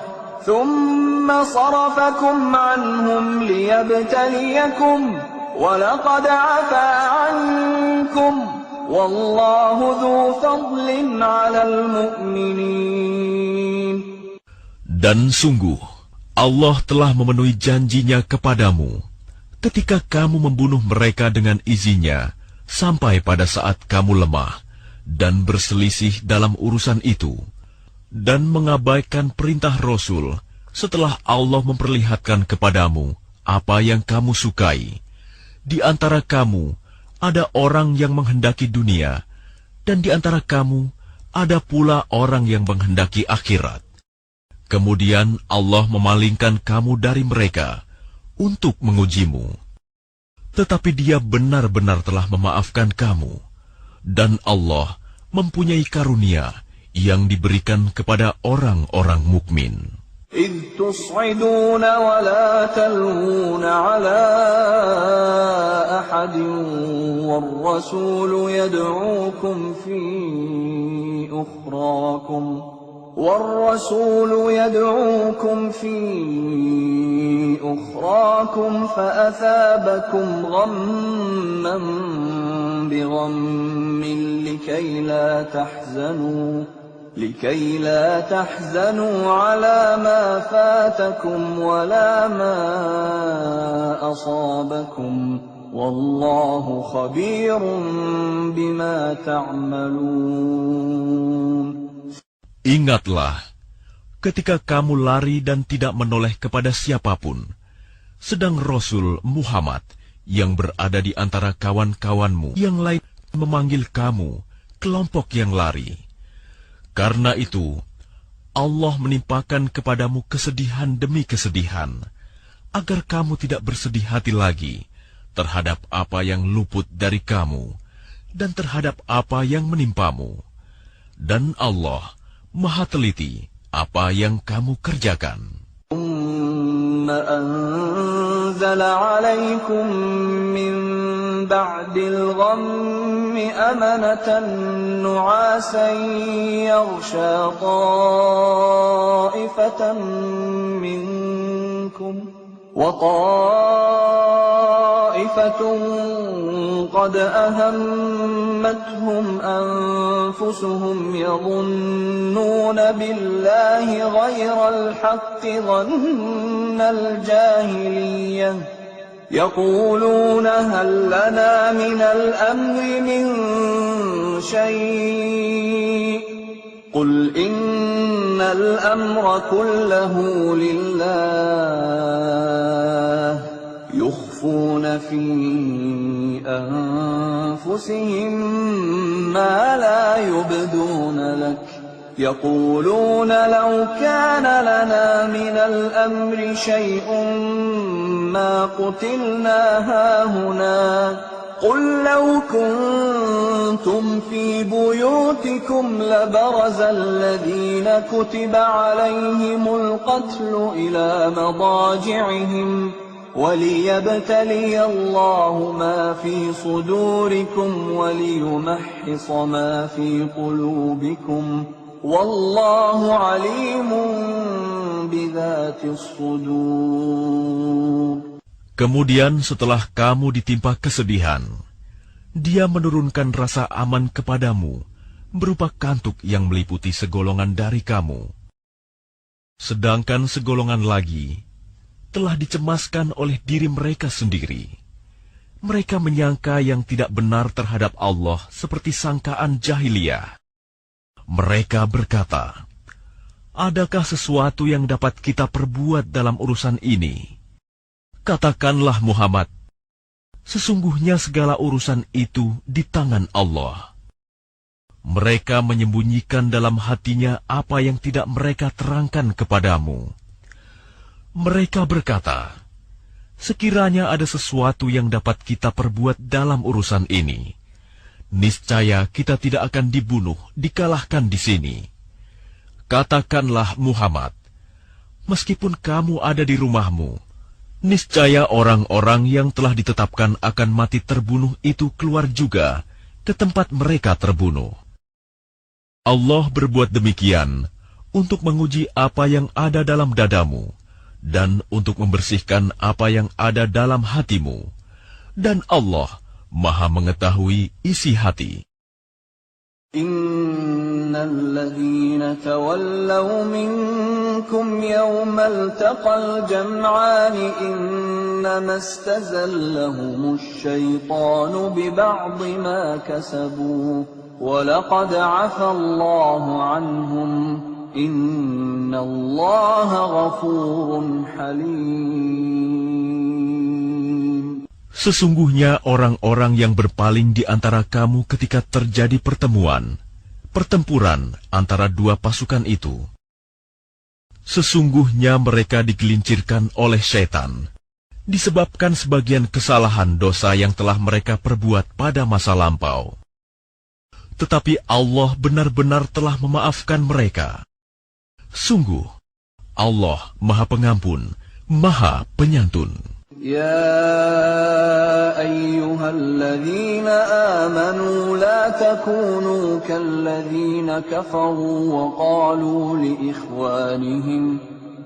ثم صرفكم عنهم ليبتليكم ولقد عفا عنكم والله ذو فضل على المؤمنين. Dan sungguh, Allah telah memenuhi janjinya kepadamu ketika kamu membunuh mereka dengan izinnya sampai pada saat kamu lemah dan berselisih dalam urusan itu, dan mengabaikan perintah Rasul setelah Allah memperlihatkan kepadamu apa yang kamu sukai. Di antara kamu ada orang yang menghendaki dunia, dan di antara kamu ada pula orang yang menghendaki akhirat. Kemudian Allah memalingkan kamu dari mereka untuk mengujimu. Tetapi Dia benar-benar telah memaafkan kamu, dan Allah mempunyai karunia yang diberikan kepada orang-orang mukmin. إذ تصعدون ولا تلوون على أحد والرسول يدعوكم في أخراكم فأثابكم غما بغم لكي لا تحزنوا على ما فاتكم ولا ما أصابكم والله خبير بما تعملون. Ingatlah, ketika kamu lari dan tidak menoleh kepada siapapun, sedang Rasul Muhammad yang berada di antara kawan-kawanmu yang lain memanggil kamu, kelompok yang lari. Karena itu, Allah menimpakan kepadamu kesedihan demi kesedihan, agar kamu tidak bersedih hati lagi terhadap apa yang luput dari kamu dan terhadap apa yang menimpamu. Dan Allah Maha teliti apa yang kamu kerjakan. أنزل عليكم من بعد الغم أمنة نعاسا يغشى طائفة منكم وطائفة قد أهمتهم أنفسهم يظنون بالله غير الحق ظن الجاهلية يقولون هل لنا من الأمر من شيء قل إن الأمر كله لله يخفون في أنفسهم ما لا يبدون لك يقولون لو كان لنا من الأمر شيء ما قتلنا هاهنا قل لو كنتم في بيوتكم لبرز الذين كتب عليهم القتل إلى مضاجعهم وليبتلي الله ما في صدوركم وليمحص ما في قلوبكم والله عليم بذات الصدور. Kemudian setelah kamu ditimpa kesedihan, Dia menurunkan rasa aman kepadamu berupa kantuk yang meliputi segolongan dari kamu. Sedangkan segolongan lagi telah dicemaskan oleh diri mereka sendiri. Mereka menyangka yang tidak benar terhadap Allah seperti sangkaan jahiliyah. Mereka berkata, "Adakah sesuatu yang dapat kita perbuat dalam urusan ini?" Katakanlah Muhammad, sesungguhnya segala urusan itu di tangan Allah. Mereka menyembunyikan dalam hatinya apa yang tidak mereka terangkan kepadamu. Mereka berkata, sekiranya ada sesuatu yang dapat kita perbuat dalam urusan ini, niscaya kita tidak akan dibunuh, dikalahkan di sini. Katakanlah Muhammad, meskipun kamu ada di rumahmu, niscaya orang-orang yang telah ditetapkan akan mati terbunuh itu keluar juga ke tempat mereka terbunuh. Allah berbuat demikian untuk menguji apa yang ada dalam dadamu, dan untuk membersihkan apa yang ada dalam hatimu. Dan Allah Maha mengetahui isi hati. Innal ladzina tawallaw minkum yawmal taqal jam'ani innama istazallahumush syaitanu biba'di ma kasabu wa laqad 'afa Allahu 'anhum innallaha ghafurun halim. Sesungguhnya orang-orang yang berpaling di antara kamu ketika terjadi pertempuran antara dua pasukan itu, sesungguhnya mereka digelincirkan oleh syaitan, disebabkan sebagian kesalahan dosa yang telah mereka perbuat pada masa lampau. Tetapi Allah benar-benar telah memaafkan mereka. Sungguh, Allah Maha Pengampun, Maha Penyantun. Ya ayyuhalladzina amanu la takunu kalladzina kafaru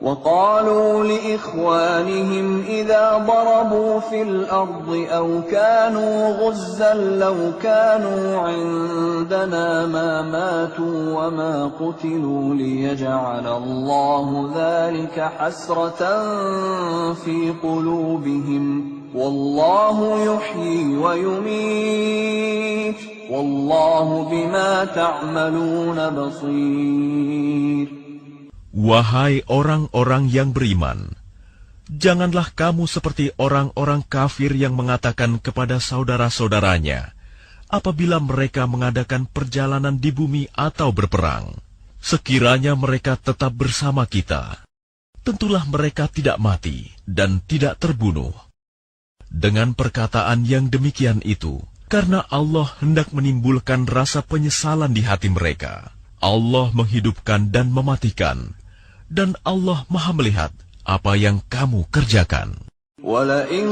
وقالوا لإخوانهم إذا ضربوا في الأرض أو كانوا غزا لو كانوا عندنا ما ماتوا وما قتلوا ليجعل الله ذلك حسرة في قلوبهم والله يحيي ويميت والله بما تعملون بصير. Wahai orang-orang yang beriman, janganlah kamu seperti orang-orang kafir yang mengatakan kepada saudara-saudaranya apabila mereka mengadakan perjalanan di bumi atau berperang, sekiranya mereka tetap bersama kita, tentulah mereka tidak mati dan tidak terbunuh. Dengan perkataan yang demikian itu, karena Allah hendak menimbulkan rasa penyesalan di hati mereka, Allah menghidupkan dan mematikan, dan Allah Maha melihat apa yang kamu kerjakan. وَلَئِن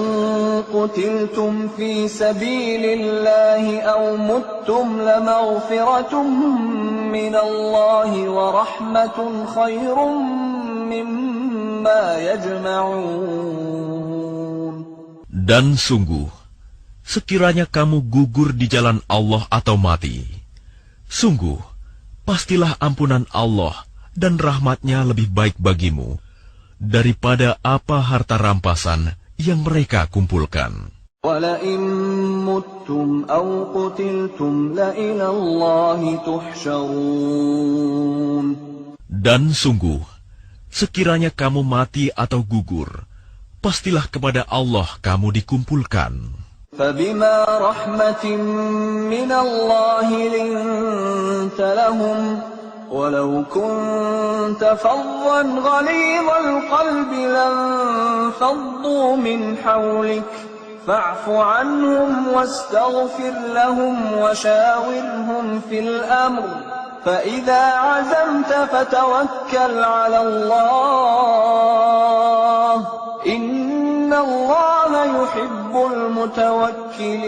قُتِلْتُمْ فِي سَبِيلِ اللَّهِ أَوْ مُتُّمْ لَمَغْفِرَةٌ مِّنَ اللَّهِ وَرَحْمَةٌ خَيْرٌ مِّمَّا يَجْمَعُونَ. Dan sungguh, sekiranya kamu gugur di jalan Allah atau mati, sungguh, pastilah ampunan Allah dan rahmat-Nya lebih baik bagimu daripada apa harta rampasan yang mereka kumpulkan. وَلَئِن مُتُّمْ أَوْ قُتِلْتُمْ لَإِلَى اللَّهِ تُحْشَرُونَ. Dan sungguh, sekiranya kamu mati atau gugur, pastilah kepada Allah kamu dikumpulkan. فَبِمَا رَحْمَةٍ مِّنَ اللَّهِ لِنتَ لَهُمْ وَلَوْ كُنتَ فَظًّا غَلِيظَ الْقَلْبِ لَانفَضُّوا مِنْ حَوْلِكَ فَاعْفُ عَنْهُمْ وَاسْتَغْفِرْ لَهُمْ وَشَاوِرْهُمْ فِي الْأَمْرِ فَإِذَا عَزَمْتَ فَتَوَكَّلْ عَلَى اللَّهِ إِنَّ اللَّهَ يُحِبُّ الْمُتَوَكِّلِينَ.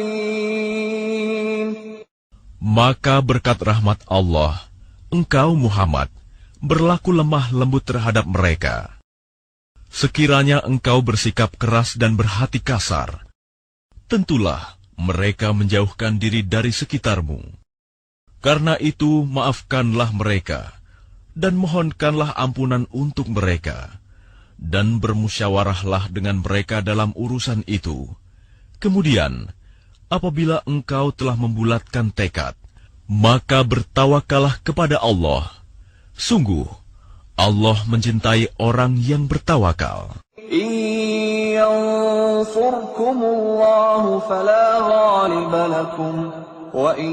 Maka berkat rahmat Allah, engkau Muhammad berlaku lemah lembut terhadap mereka. Sekiranya engkau bersikap keras dan berhati kasar, tentulah mereka menjauhkan diri dari sekitarmu. Karena itu maafkanlah mereka, dan mohonkanlah ampunan untuk mereka, dan bermusyawarahlah dengan mereka dalam urusan itu. Kemudian, apabila engkau telah membulatkan tekad, maka bertawakallah kepada Allah. Sungguh, Allah mencintai orang yang bertawakal. إِن يَنصُرْكُمُ اللَّهُ فَلَا غَالِبَ لَكُمْ وَإِن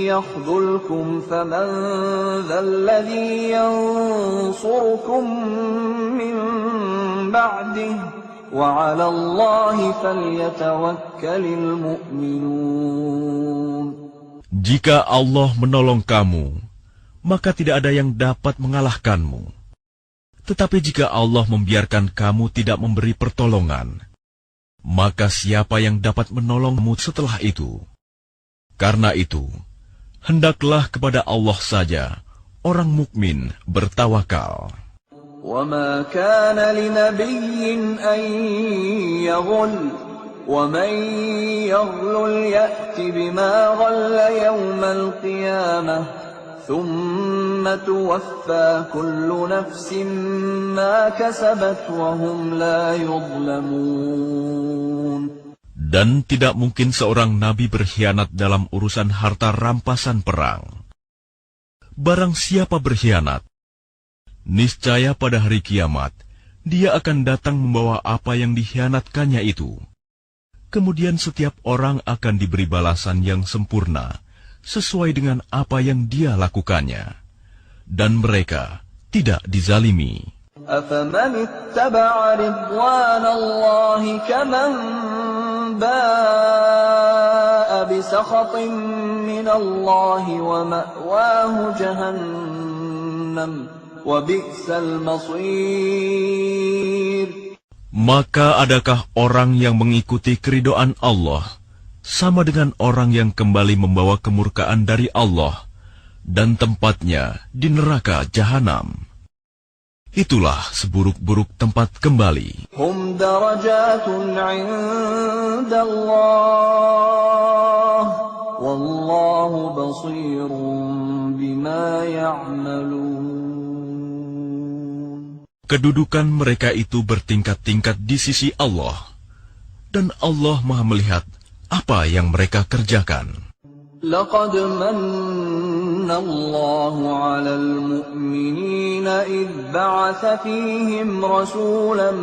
يَخْذُلْكُمْ فَمَنْ ذَا الَّذِي يَنصُرُكُمْ مِنْ بَعْدِهِ وعلى الله فليتوكل المؤمنون. Jika Allah menolong kamu, maka tidak ada yang dapat mengalahkanmu. Tetapi jika Allah membiarkan kamu tidak memberi pertolongan, maka siapa yang dapat menolongmu setelah itu? Karena itu, hendaklah kepada Allah saja orang mukmin bertawakal. وَمَا كَانَ لِنَبِيٍّ أَن يَغُلَّ وَمَن يَغْلُلْ يَأْتِ بِمَا غَلَّ يَوْمَ الْقِيَامَةِ ثُمَّ تُوَفَّى كُلُّ نَفْسٍ مَا كَسَبَتْ وَهُمْ لَا يُظْلَمُونَ. Dan tidak mungkin seorang nabi berkhianat dalam urusan harta rampasan perang. Barang siapa berkhianat, niscaya pada hari kiamat, dia akan datang membawa apa yang dikhianatkannya itu. Kemudian setiap orang akan diberi balasan yang sempurna, sesuai dengan apa yang dia lakukannya. Dan mereka tidak dizalimi. أَفَمَنِ اتَّبَعَ رِضْوَانَ اللَّهِ كَمَنْ بَاءَ بِسَخَطٍ مِّنَ اللَّهِ وَمَأْوَاهُ جَهَنَّمُ وَبِئْسَ الْمَصِيرُ. Maka adakah orang yang mengikuti keridhaan Allah sama dengan orang yang kembali membawa kemurkaan dari Allah dan tempatnya di neraka jahanam? Itulah seburuk-buruk tempat kembali. Hum darajatun 'inda Allah wallahu basirun bima ya'malun. Kedudukan mereka itu bertingkat-tingkat di sisi Allah, dan Allah Maha melihat apa yang mereka kerjakan. Laqad manna Allahu 'alal mu'minina idh ba'atha fihim rasulan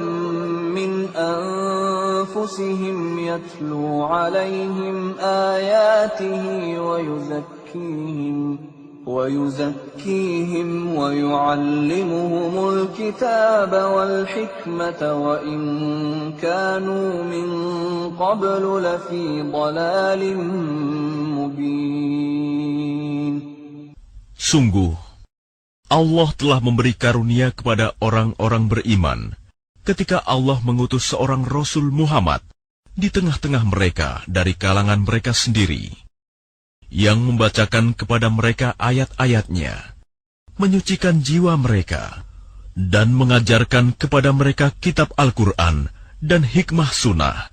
min anfusihim yatlu 'alayhim ayatihi wa yuzakkihim wa yu'allimuhumul kitaba wal hikmata wa in kanu min qablu lafi dhalalin mubin. Sungguh, Allah telah memberi karunia kepada orang-orang beriman ketika Allah mengutus seorang Rasul Muhammad di tengah-tengah mereka dari kalangan mereka sendiri, yang membacakan kepada mereka ayat-ayatnya, menyucikan jiwa mereka, dan mengajarkan kepada mereka kitab Al-Quran dan hikmah sunnah,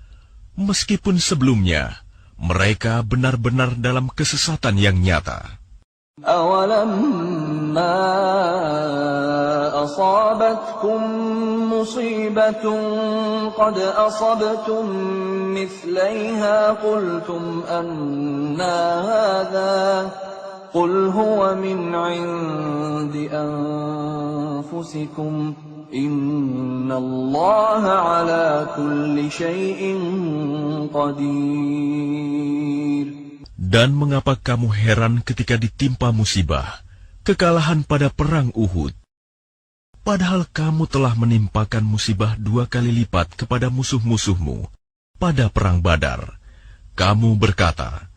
meskipun sebelumnya mereka benar-benar dalam kesesatan yang nyata. أَوَلَمَّا أَصَابَتْكُم مُّصِيبَةٌ قَدْ أَصَبْتُم مِّثْلَيْهَا قُلْتُمْ أَنَّىٰ هَٰذَا قُلْ هُوَ مِنْ عِندِ أَنفُسِكُمْ إِنَّ اللَّهَ عَلَىٰ كُلِّ شَيْءٍ قَدِيرٌ. Dan mengapa kamu heran ketika ditimpa musibah, kekalahan pada perang Uhud? Padahal kamu telah menimpakan musibah 2 kali lipat kepada musuh-musuhmu pada perang Badar. Kamu berkata,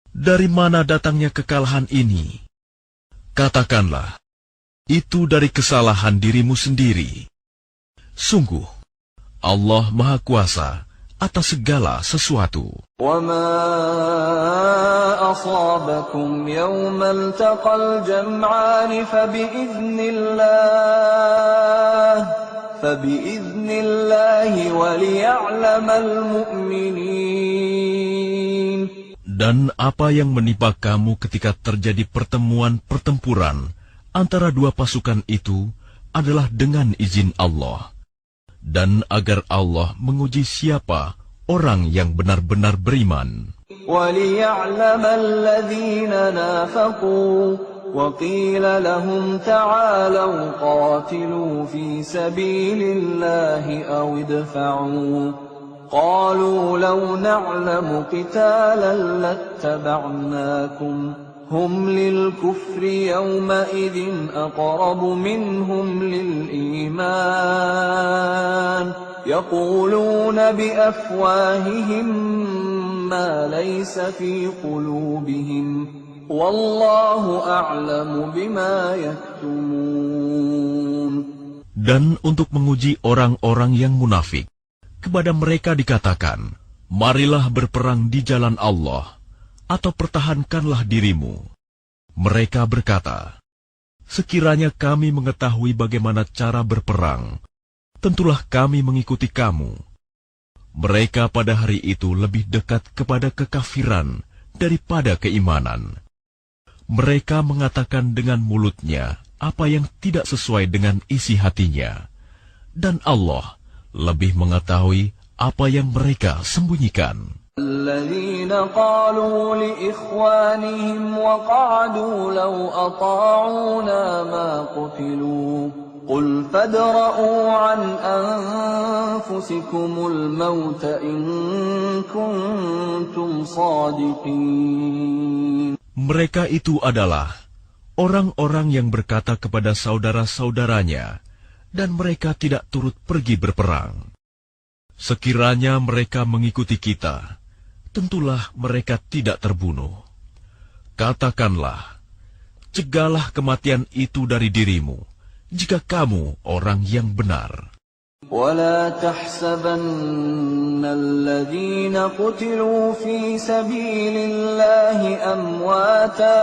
dari mana datangnya kekalahan ini? Katakanlah, itu dari kesalahan dirimu sendiri. Sungguh, Allah Maha Kuasa atas segala sesuatu. وَمَا أَصَابَكُمْ يَوْمَ الْتَقَى الْجَمْعَانِ فَبِإِذْنِ اللَّهِ وَلِيَعْلَمَ الْمُؤْمِنِينَ. Dan apa yang menimpa kamu ketika terjadi pertemuan pertempuran antara dua pasukan itu adalah dengan izin Allah, dan agar Allah menguji siapa orang yang benar-benar beriman. وَلِيَعْلَمَ الَّذِينَ نَافَقُوا وَقِيلَ لَهُمْ تَعَالَوْا قَاتِلُوا فِي سَبِيلِ اللَّهِ أَوِ ادْفَعُوا قَالُوا لَوْ نَعْلَمُ قِتَالًا لَاتَّبَعْنَاكُمْ هُمْ لِلْكُفْرِ يَوْمَئِذٍ أَقْرَبُ مِنْهُمْ لِلْإِيمَانِ يقولون بأفواههم ما ليس في قلوبهم والله أعلم بما يكتمون. Dan untuk menguji orang-orang yang munafik, kepada mereka dikatakan, marilah berperang di jalan Allah, atau pertahankanlah dirimu. Mereka berkata, sekiranya kami mengetahui bagaimana cara berperang, tentulah kami mengikuti kamu. Mereka pada hari itu lebih dekat kepada kekafiran daripada keimanan. Mereka mengatakan dengan mulutnya apa yang tidak sesuai dengan isi hatinya. Dan Allah lebih mengetahui apa yang mereka sembunyikan. الذين قالوا لإخوانهم وقعدوا لو أطاعونا ما قتلوا قل فادرءوا عن أنفسكم الموت إن كنتم صادقين. Mereka itu adalah orang-orang yang berkata kepada saudara-saudaranya, dan mereka tidak turut pergi berperang. Sekiranya mereka mengikuti kita, tentulah mereka tidak terbunuh. Katakanlah, cegahlah kematian itu dari dirimu, jika kamu orang yang benar. ولا تحسبن الذين قتلوا في سبيل الله أمواتا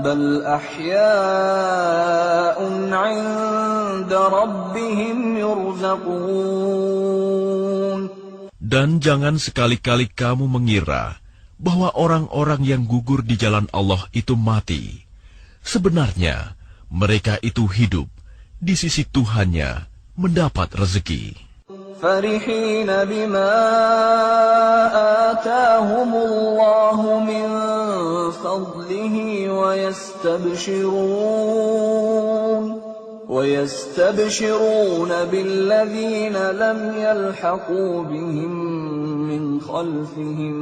بل أحياء عند ربهم يرزقون. Dan jangan sekali-kali kamu mengira bahwa orang-orang yang gugur di jalan Allah itu mati. Sebenarnya mereka itu hidup di sisi Tuhannya, mendapat rezeki. فرحين بما آتاهم الله من فضله ويستبشرون بالذين لم يلحقوا بهم من خلفهم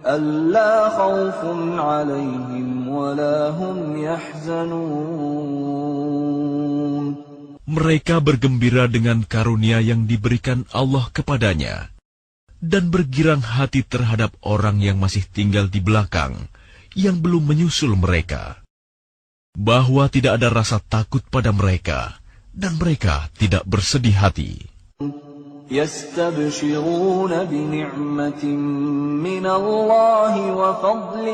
ألا خوف عليهم ولا هم يحزنون. Mereka bergembira dengan karunia yang diberikan Allah kepadanya, dan bergirang hati terhadap orang yang masih tinggal di belakang, yang belum menyusul mereka, bahwa tidak ada rasa takut pada mereka, dan mereka tidak bersedih hati. يستبشرون بنعمة من الله وفضل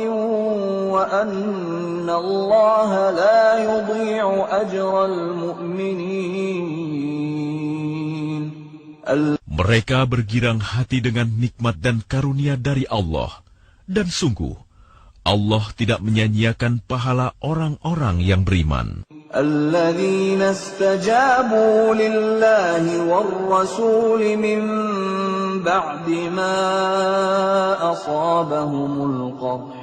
وأن الله لا يضيع أجر المؤمنين. Mereka bergirang hati dengan nikmat dan karunia dari Allah, dan sungguh Allah tidak menyia-nyiakan pahala orang-orang yang beriman. الذين استجابوا لله والرسول من بعد ما أصابهم القرح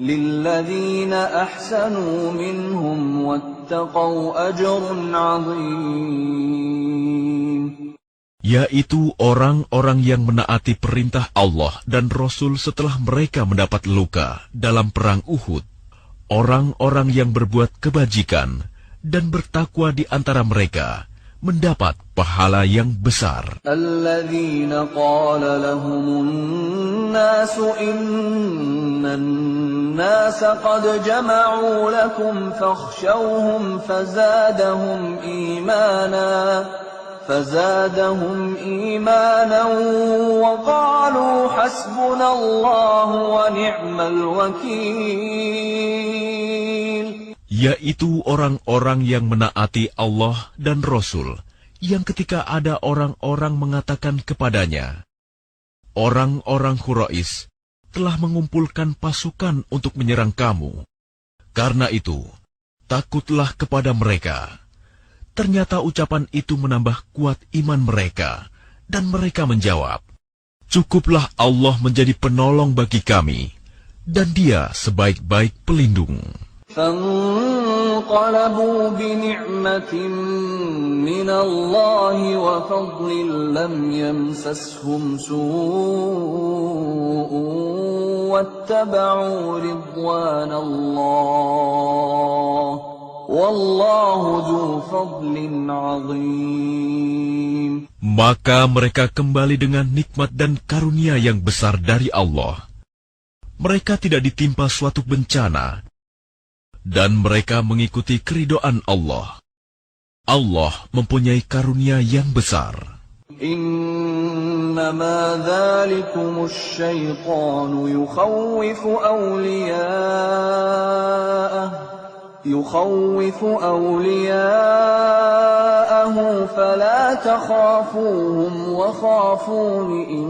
للذين أحسنوا منهم واتقوا أجر عظيم. Yaitu orang-orang yang menaati perintah Allah dan Rasul setelah mereka mendapat luka dalam perang Uhud. Orang-orang yang berbuat kebajikan dan bertakwa di antara mereka mendapat pahala yang besar. Alladzina qala lahumun nasu innan nasa qad jama'u lakum fakhshawhum فزادهم إيمانا وقالوا حسبنا الله ونعم الوكيل. Yaitu orang-orang yang menaati Allah dan Rasul, yang ketika ada orang-orang mengatakan kepadanya, orang-orang Quraisy telah mengumpulkan pasukan untuk menyerang kamu. Karena itu, takutlah kepada mereka. Ternyata ucapan itu menambah kuat iman mereka, dan mereka menjawab, cukuplah Allah menjadi penolong bagi kami, dan Dia sebaik-baik pelindung. فانقلبوا بنعمة من الله وفضل لم يمسسهم سوء واتبعوا رضوان الله والله ذو فضل عظيم. Maka mereka kembali dengan nikmat dan karunia yang besar dari Allah. Mereka tidak ditimpa suatu bencana, dan mereka mengikuti keridhaan Allah. Allah mempunyai karunia yang besar. إنما ذلكم الشيطان يخوف أولياءه فلا تخافوهم وخافون إن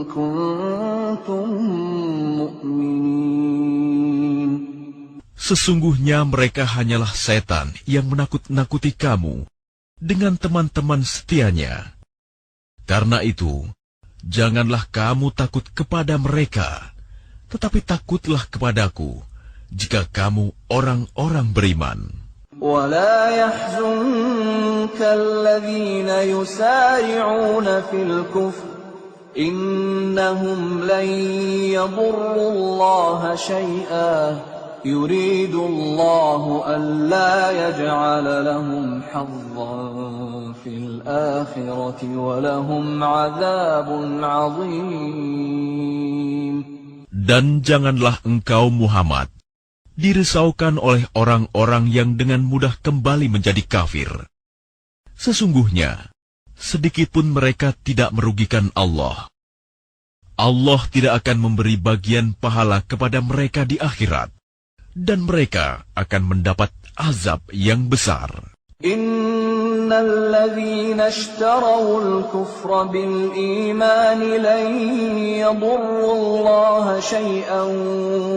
كنتم مؤمنين. Sesungguhnya mereka hanyalah setan yang menakut-nakuti kamu dengan teman-teman setianya. Karena itu, janganlah kamu takut kepada mereka, tetapi takutlah kepadaku jika kamu orang-orang beriman. ولا يحزنك الذين يسارعون في الكفر إنهم لن يضروا الله شيئا يريد الله ألا يجعل لهم حظا في الآخرة ولهم عذاب عظيم. Dan janganlah engkau Muhammad dirisaukan oleh orang-orang yang dengan mudah kembali menjadi kafir. Sesungguhnya, sedikitpun mereka tidak merugikan Allah. Allah tidak akan memberi bagian pahala kepada mereka di akhirat, dan mereka akan mendapat azab yang besar. Innal ladzina ishtarau al-kufra bil iman lan yadurru Allah shay'an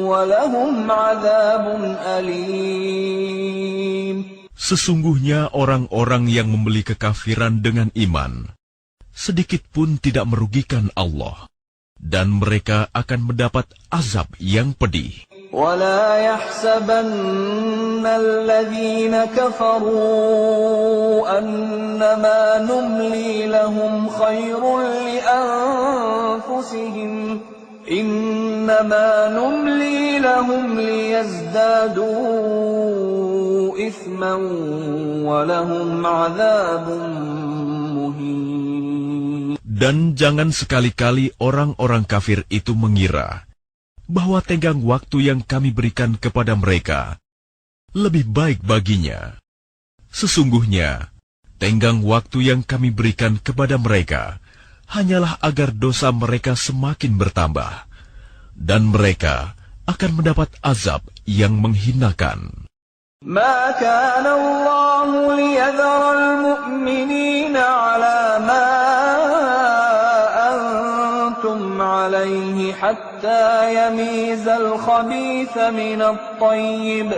wa lahum 'adzabun alim. Sesungguhnya orang-orang yang membeli kekafiran dengan iman sedikit pun tidak merugikan Allah, dan mereka akan mendapat azab yang pedih. ولا يحسبن الذين كفروا أنما نملي لهم خير لأنفسهم إنما نملي لهم ليزدادوا إثما ولهم عذاب مهين. Dan jangan sekali-kali orang-orang kafir itu mengira bahwa tenggang waktu yang kami berikan kepada mereka lebih baik baginya. Sesungguhnya, tenggang waktu yang kami berikan kepada mereka hanyalah agar dosa mereka semakin bertambah, dan mereka akan mendapat azab yang menghinakan. ما كان الله ليذر المؤمنين على ما أنتم عليه حتى يميز الخبيث من الطيب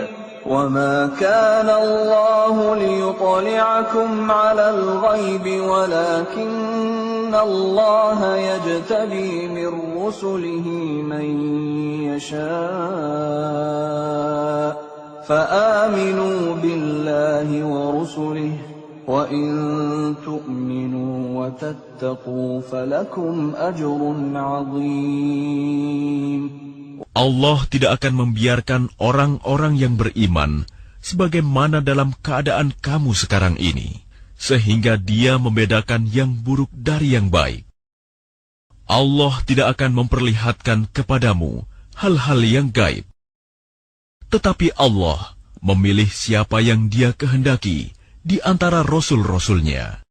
وما كان الله ليطلعكم على الغيب ولكن الله يجتبي من رسله من يشاء فآمنوا بالله ورسله وإن تؤمنوا وتتقوا فلكم أجر عظيم. Allah tidak akan membiarkan orang-orang yang beriman sebagaimana dalam keadaan kamu sekarang ini, sehingga Dia membedakan yang buruk dari yang baik. Allah tidak akan memperlihatkan kepadamu hal-hal yang gaib. Tetapi Allah memilih siapa yang Dia kehendaki di antara rasul-rasulnya.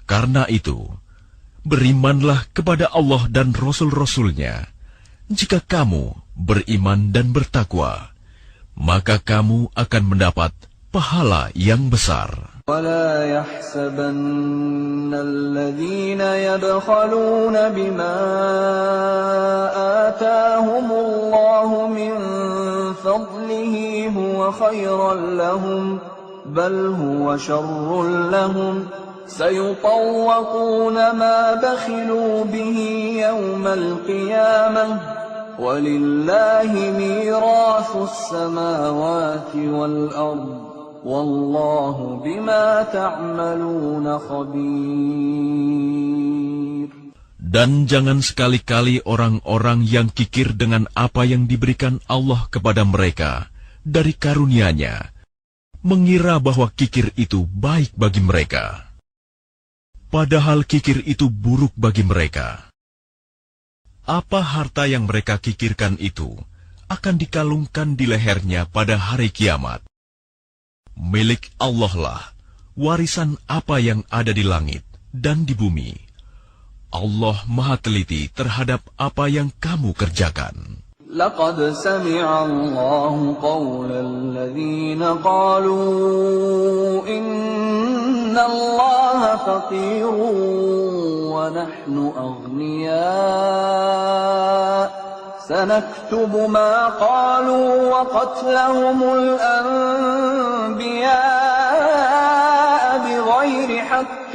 Karena itu, berimanlah kepada Allah dan rasul-rasulnya. Jika kamu beriman dan bertakwa, maka kamu akan mendapat pahala yang besar. ولا يحسبن الذين يبخلون بما آتاهم الله من فضله هو خيرا لهم بل هو شر لهم سيطوقون ما بخلوا به يوم القيامة ولله ميراث السماوات والأرض Wallahu bima ta'maluna khabir. Dan jangan sekali-kali orang-orang yang kikir dengan apa yang diberikan Allah kepada mereka dari karunia-Nya mengira bahwa kikir itu baik bagi mereka. Padahal kikir itu buruk bagi mereka. Apa harta yang mereka kikirkan itu akan dikalungkan di lehernya pada hari kiamat. Milik Allah lah warisan apa yang ada di langit dan di bumi. Allah Maha Teliti terhadap apa yang kamu kerjakan. لقد سمع الله قول الذين قالوا إن الله فقير ونحن أغنياء سنكتب ما قالوا وقتلهم الأنبياء بغير حق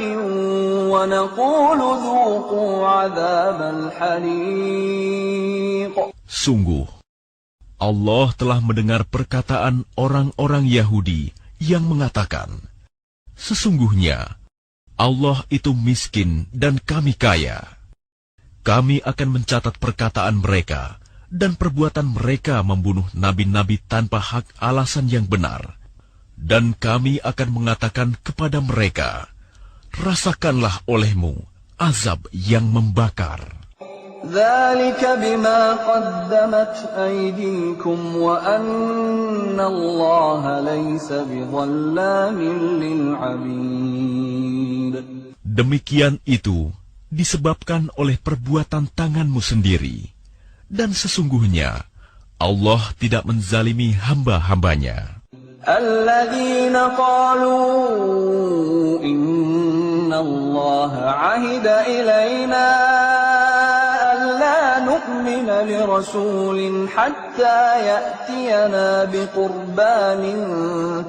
ونقول ذوقوا عذاب الحريق. Sungguh, Allah telah mendengar perkataan orang-orang Yahudi yang mengatakan, sesungguhnya Allah itu miskin dan kami kaya. Kami akan mencatat perkataan mereka dan perbuatan mereka membunuh nabi-nabi tanpa hak alasan yang benar. Dan kami akan mengatakan kepada mereka, rasakanlah olehmu azab yang membakar. ذلك بما قدمت أيديكم وأن الله ليس بظلام للعبيد. Demikian itu disebabkan oleh perbuatan tanganmu sendiri, dan sesungguhnya Allah tidak menzalimi hamba-hambanya. الذين قالوا إن الله عهد إلينا نؤمن لرسول حتى يأتينا بقربان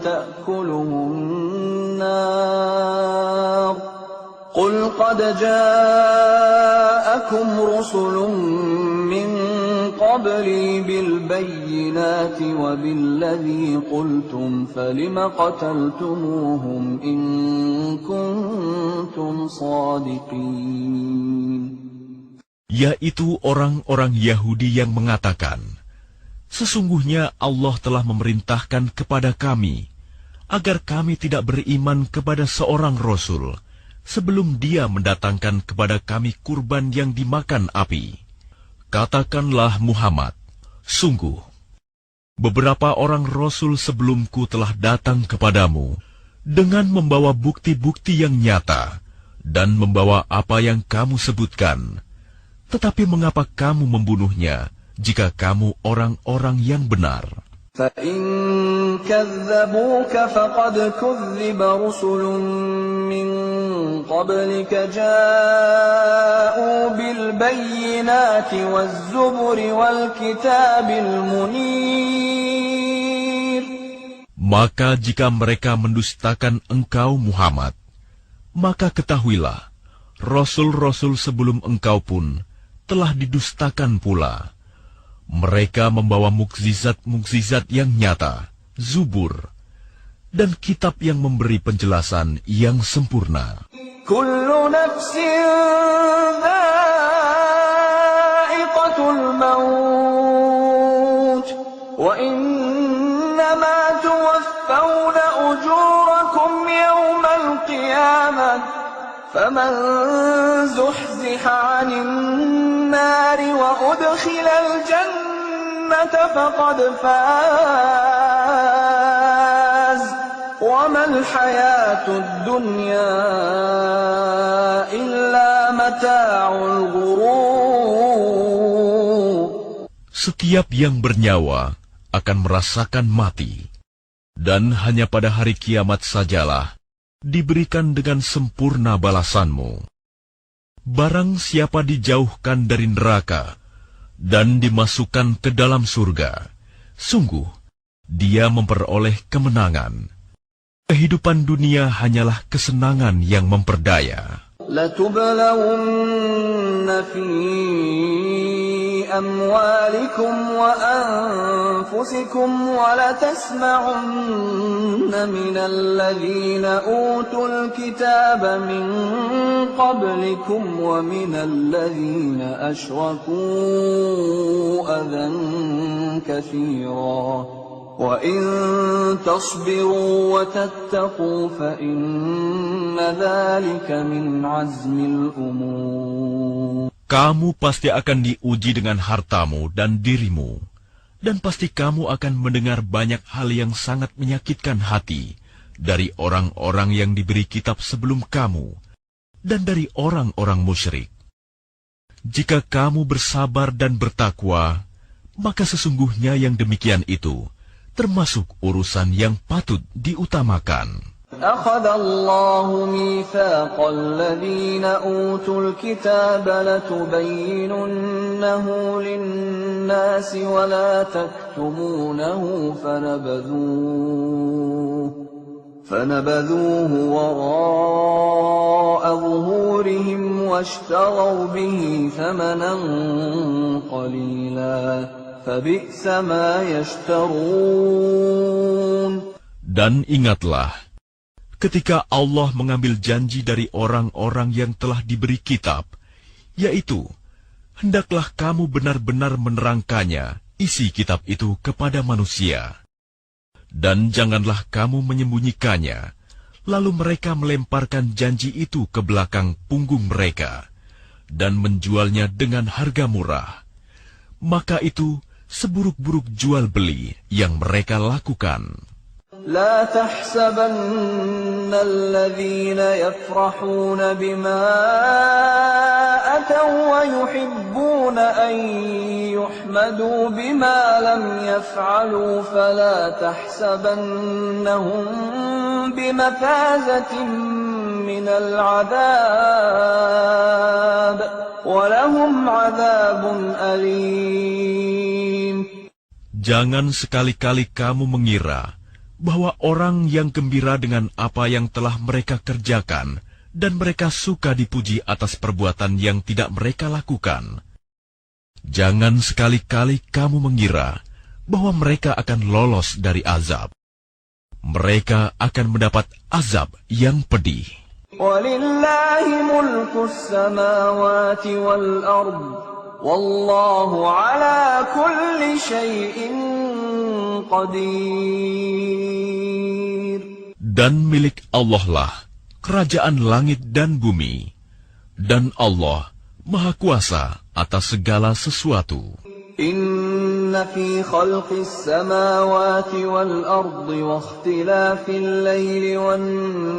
تأكله النار قل قد جاءكم رسل من قبلي بالبينات وبالذي قلتم فلم قتلتموهم إن كنتم صادقين. Yaitu orang-orang Yahudi yang mengatakan, sesungguhnya Allah telah memerintahkan kepada kami, agar kami tidak beriman kepada seorang Rasul, sebelum dia mendatangkan kepada kami kurban yang dimakan api. Katakanlah Muhammad, sungguh, beberapa orang Rasul sebelumku telah datang kepadamu, dengan membawa bukti-bukti yang nyata, dan membawa apa yang kamu sebutkan. Tetapi mengapa kamu membunuhnya jika kamu orang-orang yang benar? فَإِن كَذَّبُوكَ فَقَدْ كُذِّبَ رُسُلٌ مِّن قَبْلِكَ جَاءُوا بِالْبَيِّنَاتِ وَالزُّبُرِ وَالْكِتَابِ الْمُنِيرِ. Maka jika mereka mendustakan engkau Muhammad, maka ketahuilah, Rasul-Rasul sebelum engkau pun telah didustakan pula. Mereka membawa mukjizat-mukjizat yang nyata, Zubur, dan kitab yang memberi penjelasan yang sempurna. Kullu nafsin dha'iqatul maut, wa innama tuwaffawna ujurakum yawmal qiyamah. فمن زحزح عن النار وأدخل الجنة فقد فاز وما الحياة الدنيا إلا متاع الغرور. Setiap yang bernyawa akan merasakan mati, dan hanya pada hari kiamat sajalah diberikan dengan sempurna balasanmu. Barang siapa dijauhkan dari neraka dan dimasukkan ke dalam surga, sungguh dia memperoleh kemenangan. Kehidupan dunia hanyalah kesenangan yang memperdaya. لَتُبْلَوُنَّ فِي أَمْوَالِكُمْ وَأَنفُسِكُمْ وَلَتَسْمَعُنَّ مِنَ الَّذِينَ أُوتُوا الْكِتَابَ مِنْ قَبْلِكُمْ وَمِنَ الَّذِينَ أَشْرَكُوا أَذًى كَثِيرًا وَإِن تَصْبِرُوا وَتَتَّقُوا فَإِنَّ ذَلِكَ مِنْ عَزْمِ الْأُمُورِ. Kamu pasti akan diuji dengan hartamu dan dirimu, dan pasti kamu akan mendengar banyak hal yang sangat menyakitkan hati dari orang-orang yang diberi kitab sebelum kamu, dan dari orang-orang musyrik. Jika kamu bersabar dan bertakwa, maka sesungguhnya yang demikian itu termasuk urusan yang patut diutamakan. أخذ الله ميثاق الذين أوتوا الكتاب لتبيننه للناس ولا تكتمونه فنبذوه وراء ظهورهم واشتروا به ثمنا قليلا فبئس ما يشترون. Dan ingatlah, ketika Allah mengambil janji dari orang-orang yang telah diberi kitab, yaitu, hendaklah kamu benar-benar menerangkannya, isi kitab itu kepada manusia. Dan janganlah kamu menyembunyikannya, lalu mereka melemparkan janji itu ke belakang punggung mereka, dan menjualnya dengan harga murah. Maka itu seburuk-buruk jual beli yang mereka lakukan. لا تحسبن الذين يفرحون بما أتوا ويحبون أن يحمدوا بما لم يفعلوا فلا تحسبنهم بمفازة من العذاب ولهم عذاب أليم. Jangan sekali-kali kamu mengira bahwa orang yang gembira dengan apa yang telah mereka kerjakan dan mereka suka dipuji atas perbuatan yang tidak mereka lakukan. Jangan sekali-kali kamu mengira bahwa mereka akan lolos dari azab. Mereka akan mendapat azab yang pedih. وَلِلَّهِ مُلْكُ السَّمَاوَاتِ وَالْأَرْضِ وَاللَّهُ عَلَى كُلِّ شَيْءٍ قَدِيرٌ. Dan milik Allah lah kerajaan langit dan bumi, dan Allah Maha Kuasa atas segala sesuatu. Inna fi khalqis samawati wal ardi wa ikhtilafil laili wan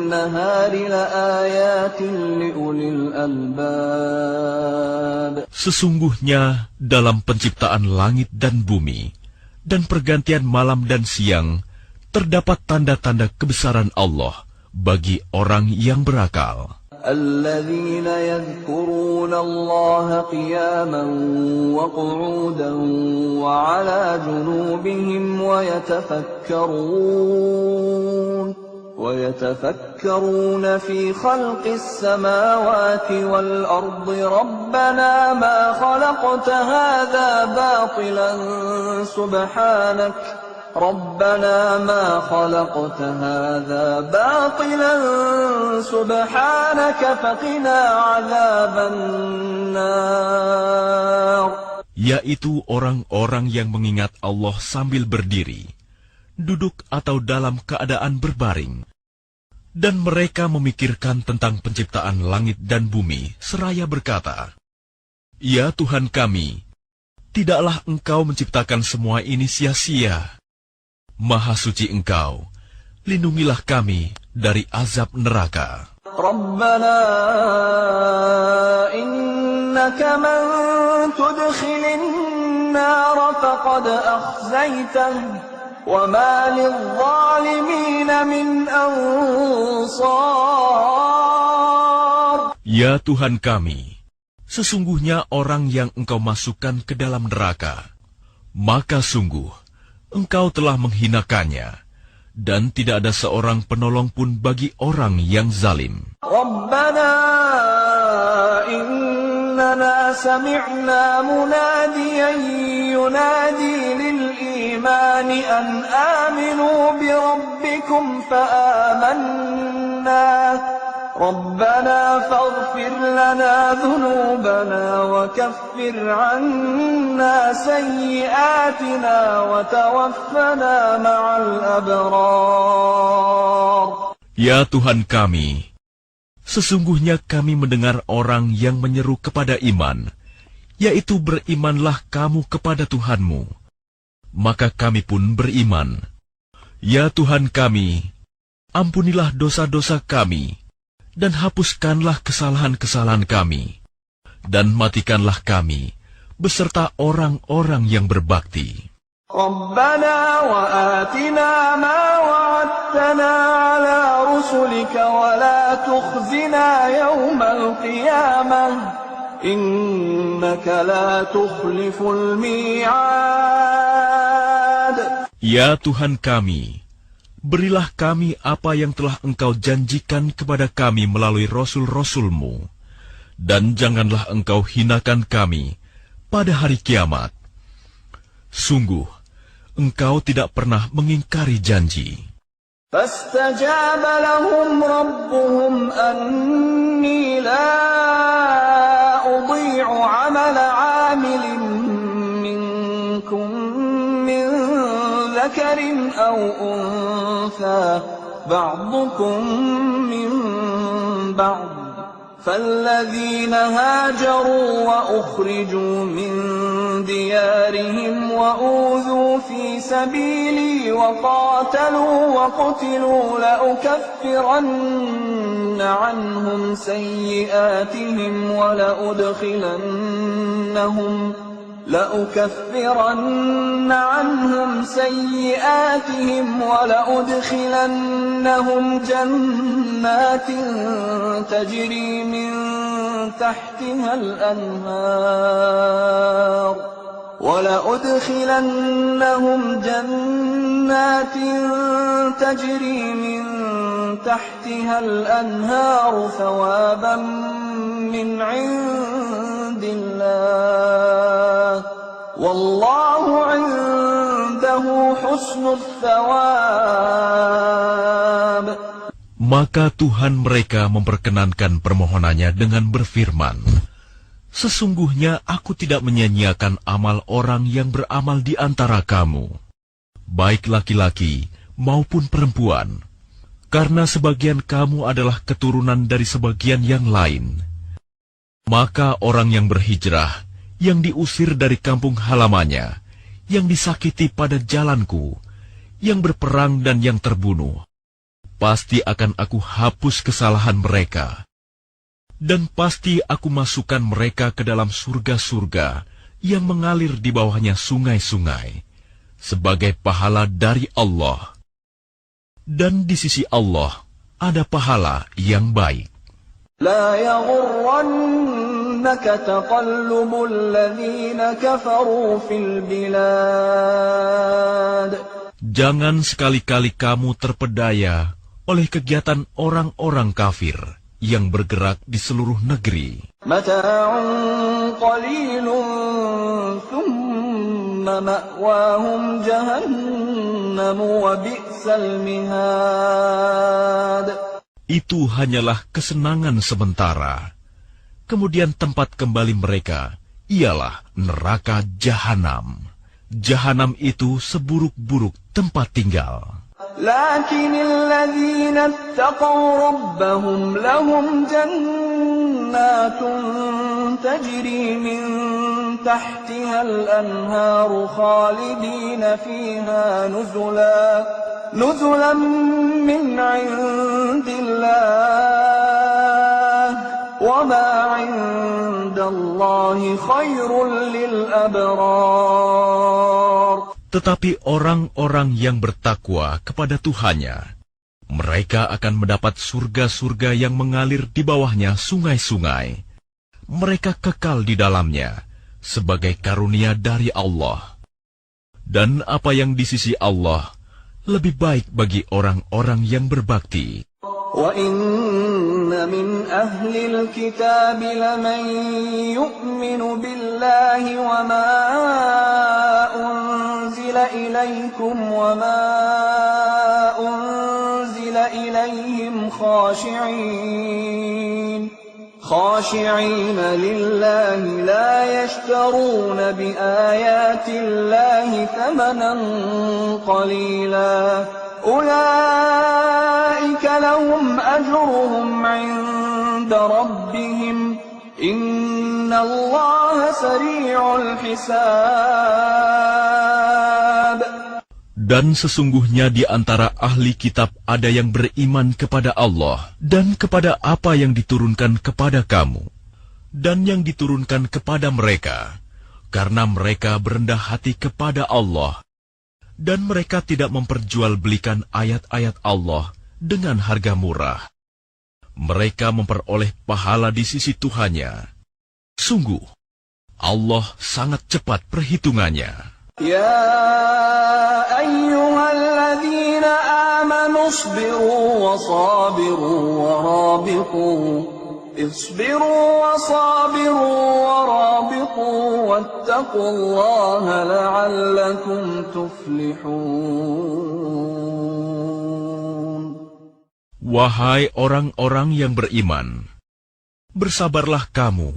nahari laayatin liulil albab. Sesungguhnya dalam penciptaan langit dan bumi dan pergantian malam dan siang terdapat tanda-tanda kebesaran Allah bagi orang yang berakal. الذين يذكرون الله قياما وقعودا وعلى جنوبهم ويتفكرون في خلق السماوات والأرض ربنا ما خلقت هذا باطلا سبحانك ربنا ما خلقت هذا باطلا سبحانك فقنا عذاب النار. Yaitu orang-orang yang mengingat Allah sambil berdiri, duduk atau dalam keadaan berbaring. Dan mereka memikirkan tentang penciptaan langit dan bumi, seraya berkata, "Ya Tuhan kami, tidaklah Engkau menciptakan semua ini sia-sia. Maha suci Engkau, lindungilah kami dari azab neraka." Rabbana innaka man tudkhilin nar faqad akhzaytah wa ma lil-zalimin min ansar. Ya Tuhan kami, sesungguhnya orang yang Engkau masukkan ke dalam neraka, maka sungguh Engkau telah menghinakannya, dan tidak ada seorang penolong pun bagi orang yang zalim. Rabbana innana sami'na munadiyan yunadi lil-imani an aminu bi rabbikum fa amanna. ربنا فاغفر لنا ذنوبنا وكفر عنا سيئاتنا وتوفنا مع الأبرار. Ya Tuhan kami, sesungguhnya kami mendengar orang yang menyeru kepada iman, yaitu berimanlah kamu kepada Tuhanmu. Maka kami pun beriman. Ya Tuhan kami, ampunilah dosa-dosa kami, dan hapuskanlah kesalahan-kesalahan kami, dan matikanlah kami beserta orang-orang yang berbakti. ربنا وآتنا ما وعدتنا على رسلك ولا تخزنا يوم القيامة إنك لا تخلف الميعاد. Ya Tuhan kami, berilah kami apa yang telah Engkau janjikan kepada kami melalui Rasul-Rasul-Mu, dan janganlah Engkau hinakan kami pada hari kiamat. Sungguh, Engkau tidak pernah mengingkari janji. فاستجاب لهم ربهم أني لا أضيع عمل عامل منكم من ذكر أو أنثى بعضكم من بعض فالذين هاجروا وأخرجوا من ديارهم وأوذوا في سبيلي وقاتلوا وقتلوا لأكفرن عنهم سيئاتهم ولأدخلنهم جنات تجري من تحتها الأنهار ثوابا من عند الله والله عنده حسن الثواب. Maka Tuhan mereka memperkenankan permohonannya dengan berfirman, sesungguhnya aku tidak menyia-nyiakan amal orang yang beramal di antara kamu, baik laki-laki maupun perempuan, karena sebagian kamu adalah keturunan dari sebagian yang lain. Maka orang yang berhijrah, yang diusir dari kampung halamannya, yang disakiti pada jalanku, yang berperang dan yang terbunuh, pasti akan aku hapus kesalahan mereka. Dan pasti aku masukkan mereka ke dalam surga-surga yang mengalir di bawahnya sungai-sungai, sebagai pahala dari Allah. Dan di sisi Allah ada pahala yang baik. لا يغرنك تقلب الذين كفروا في البلاد. Jangan sekali-kali kamu terpedaya oleh kegiatan orang-orang kafir yang bergerak di seluruh negeri. متاع قليل ثم مأواهم جهنم وبئس المهاد. Itu hanyalah kesenangan sementara. Kemudian tempat kembali mereka ialah neraka Jahanam. Jahanam itu seburuk-buruk tempat tinggal. لكن الذين اتقوا ربهم لهم جنات تجري من تحتها الأنهار خالدين فيها نزلا من عند الله وما عند الله خير للأبرار. Tetapi orang-orang yang bertakwa kepada Tuhannya, mereka akan mendapat surga-surga yang mengalir di bawahnya sungai-sungai. Mereka kekal di dalamnya sebagai karunia dari Allah. Dan apa yang di sisi Allah lebih baik bagi orang-orang yang berbakti. وَإِنَّ مِنْ أَهْلِ الْكِتَابِ لَمَنْ يُؤْمِنُ بِاللَّهِ وَمَا أُنْزِلَ إِلَيْكُمْ وَمَا أُنْزِلَ إِلَى إليهم خاشعين لله لا يشترون بآيات الله ثمنا قليلا أولئك لهم أجرهم عند ربهم إن الله سريع الحساب. Dan sesungguhnya di antara ahli kitab ada yang beriman kepada Allah dan kepada apa yang diturunkan kepada kamu dan yang diturunkan kepada mereka, karena mereka berendah hati kepada Allah dan mereka tidak memperjualbelikan ayat-ayat Allah dengan harga murah. Mereka memperoleh pahala di sisi Tuhannya. Sungguh, Allah sangat cepat perhitungannya. يا أيها الذين آمنوا اصبروا وصابروا ورابطوا واتقوا الله لعلكم تفلحون. Wahai orang-orang yang beriman, bersabarlah kamu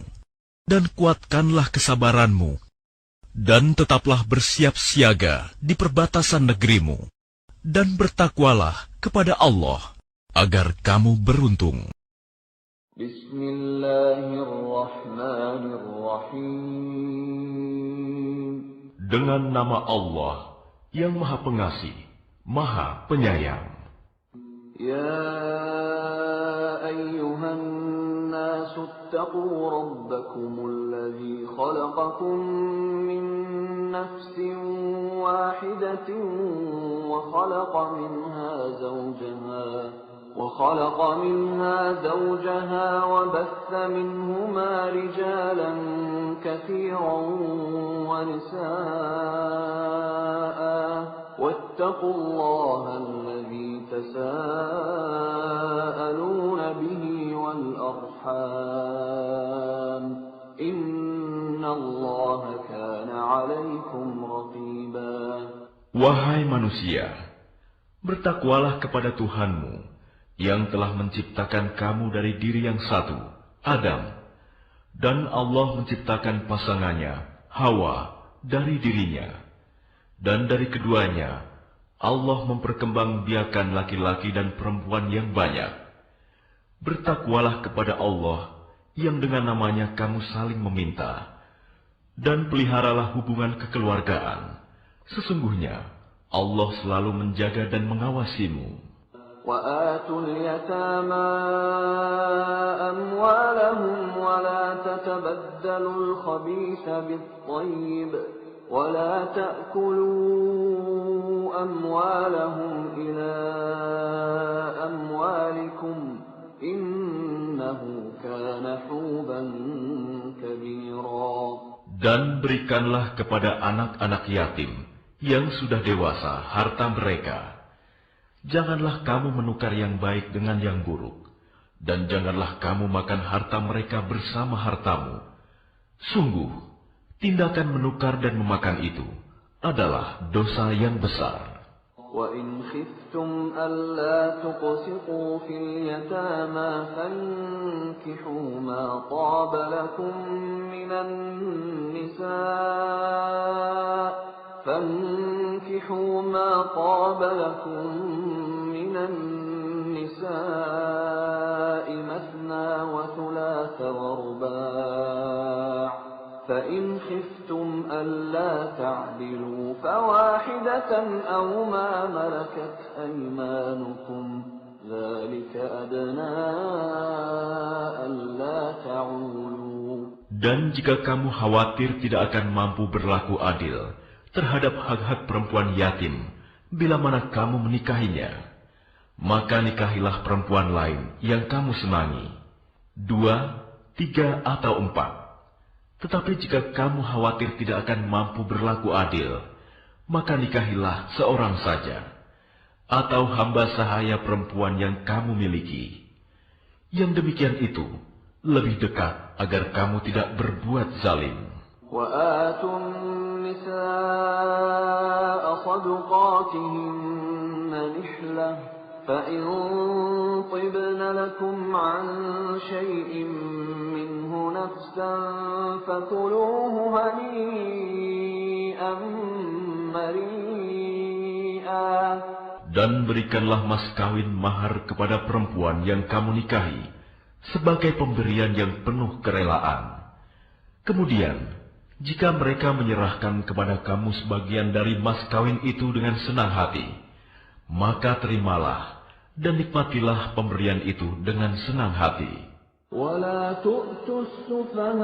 dan kuatkanlah kesabaranmu. Dan tetaplah bersiap siaga di perbatasan negerimu, dan bertakwalah kepada Allah, agar kamu beruntung. Bismillahirrahmanirrahim. Dengan nama Allah yang Maha Pengasih, Maha Penyayang. Ya ayyuhan nasu attaqu rabbakumul ladzi khalaqakum min nafsin wahidatin wa khalaqa minha zawjaha wa batha minhuma rijalan katsiran wa nisaa واتقوا الله الذي تساءلون به والأرحام إن الله كان عليكم رقيبا. Wahai manusia, bertakwalah kepada Tuhanmu yang telah menciptakan kamu dari diri yang satu, Adam, dan Allah menciptakan pasangannya, Hawa, dari dirinya. Dan dari keduanya, Allah memperkembangbiakan laki-laki dan perempuan yang banyak. Bertakwalah kepada Allah yang dengan namanya kamu saling meminta. Dan peliharalah hubungan kekeluargaan. Sesungguhnya, Allah selalu menjaga dan mengawasimu. وَآتُوا الْيَتَامَى أَمْوَالَهُمْ وَلَا تَتَبَدَّلُوا الْخَبِيثَ بِالطَّيِّبِ ولا تأكلوا أموالهم إلى أموالكم إنه كان حوبا كبيرا. Dan berikanlah kepada anak-anak yatim yang sudah dewasa harta mereka. Janganlah kamu menukar yang baik dengan yang buruk, dan janganlah kamu makan harta mereka bersama hartamu. Sungguh, tindakan menukar dan memakan itu adalah dosa yang besar. وَإِنْ خِفْتُمْ أَلَّا تُقْسِطُوا فِي الْيَتَامَى فَانكِحُوا مَا طَابَ لَكُم مِّنَ النِّسَاءِ مَثْنَىٰ وَثُلَاثَ وَرُبَاعَ فَإِنْ خِفْتُمْ أَلَّا تَعْدِلُوا فَوَاحِدَةً أَوْ مَا مَلَكَتْ أَيْمَانُكُمْ ذَلِكَ أَدْنَىٰ أَلَّا تَعُولُوا. Dan jika kamu khawatir tidak akan mampu berlaku adil terhadap hak-hak perempuan yatim bila mana kamu menikahinya, maka nikahilah perempuan lain yang kamu senangi, 2, 3 atau 4. Tetapi jika kamu khawatir tidak akan mampu berlaku adil, maka nikahilah seorang saja, atau hamba sahaya perempuan yang kamu miliki. Yang demikian itu lebih dekat agar kamu tidak berbuat zalim. وَآتُوا النِّسَاءَ صَدُقَاتِهِنَّ نِحْلَةً فإن طبن لكم عن شيء منه نفسا فكلوه هنيئا مريئا. Dan berikanlah mas kawin mahar kepada perempuan yang kamu nikahi sebagai pemberian yang penuh kerelaan. Kemudian, jika mereka menyerahkan kepada kamu sebagian dari mas kawin itu dengan senang hati, maka terimalah dan nikmatilah pemberian itu dengan senang hati. ولا تؤتوا السفهاء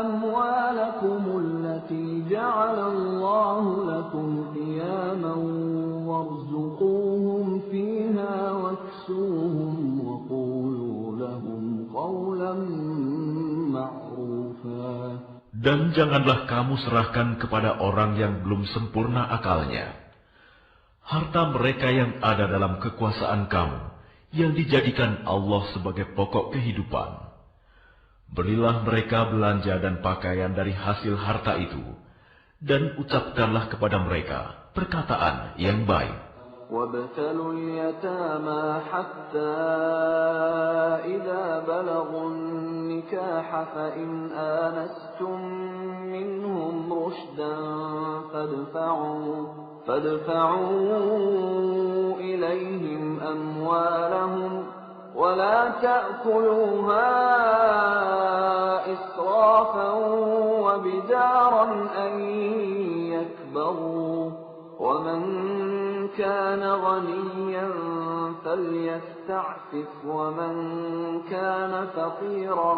أموالكم التي جعل الله لكم قياما وارزقوهم فيها واكسوهم وقولوا لهم قولا معروفا. Dan janganlah kamu serahkan kepada orang yang belum sempurna akalnya harta mereka yang ada dalam kekuasaan kamu, yang dijadikan Allah sebagai pokok kehidupan. Berilah mereka belanja dan pakaian dari hasil harta itu, dan ucapkanlah kepada mereka perkataan yang baik. وَابْتَلُوا الْيَتَامَى حَتَّى إِذَا بَلَغُوا النِّكَاحَ فَإِنْ آنَسْتُمْ مِنْهُمْ رُشْدًا فادفعوا إليهم أموالهم ولا تأكلوها إسرافا وبدارا أن يكبروا ومن كان غنيا فليستعفف ومن كان فقيرا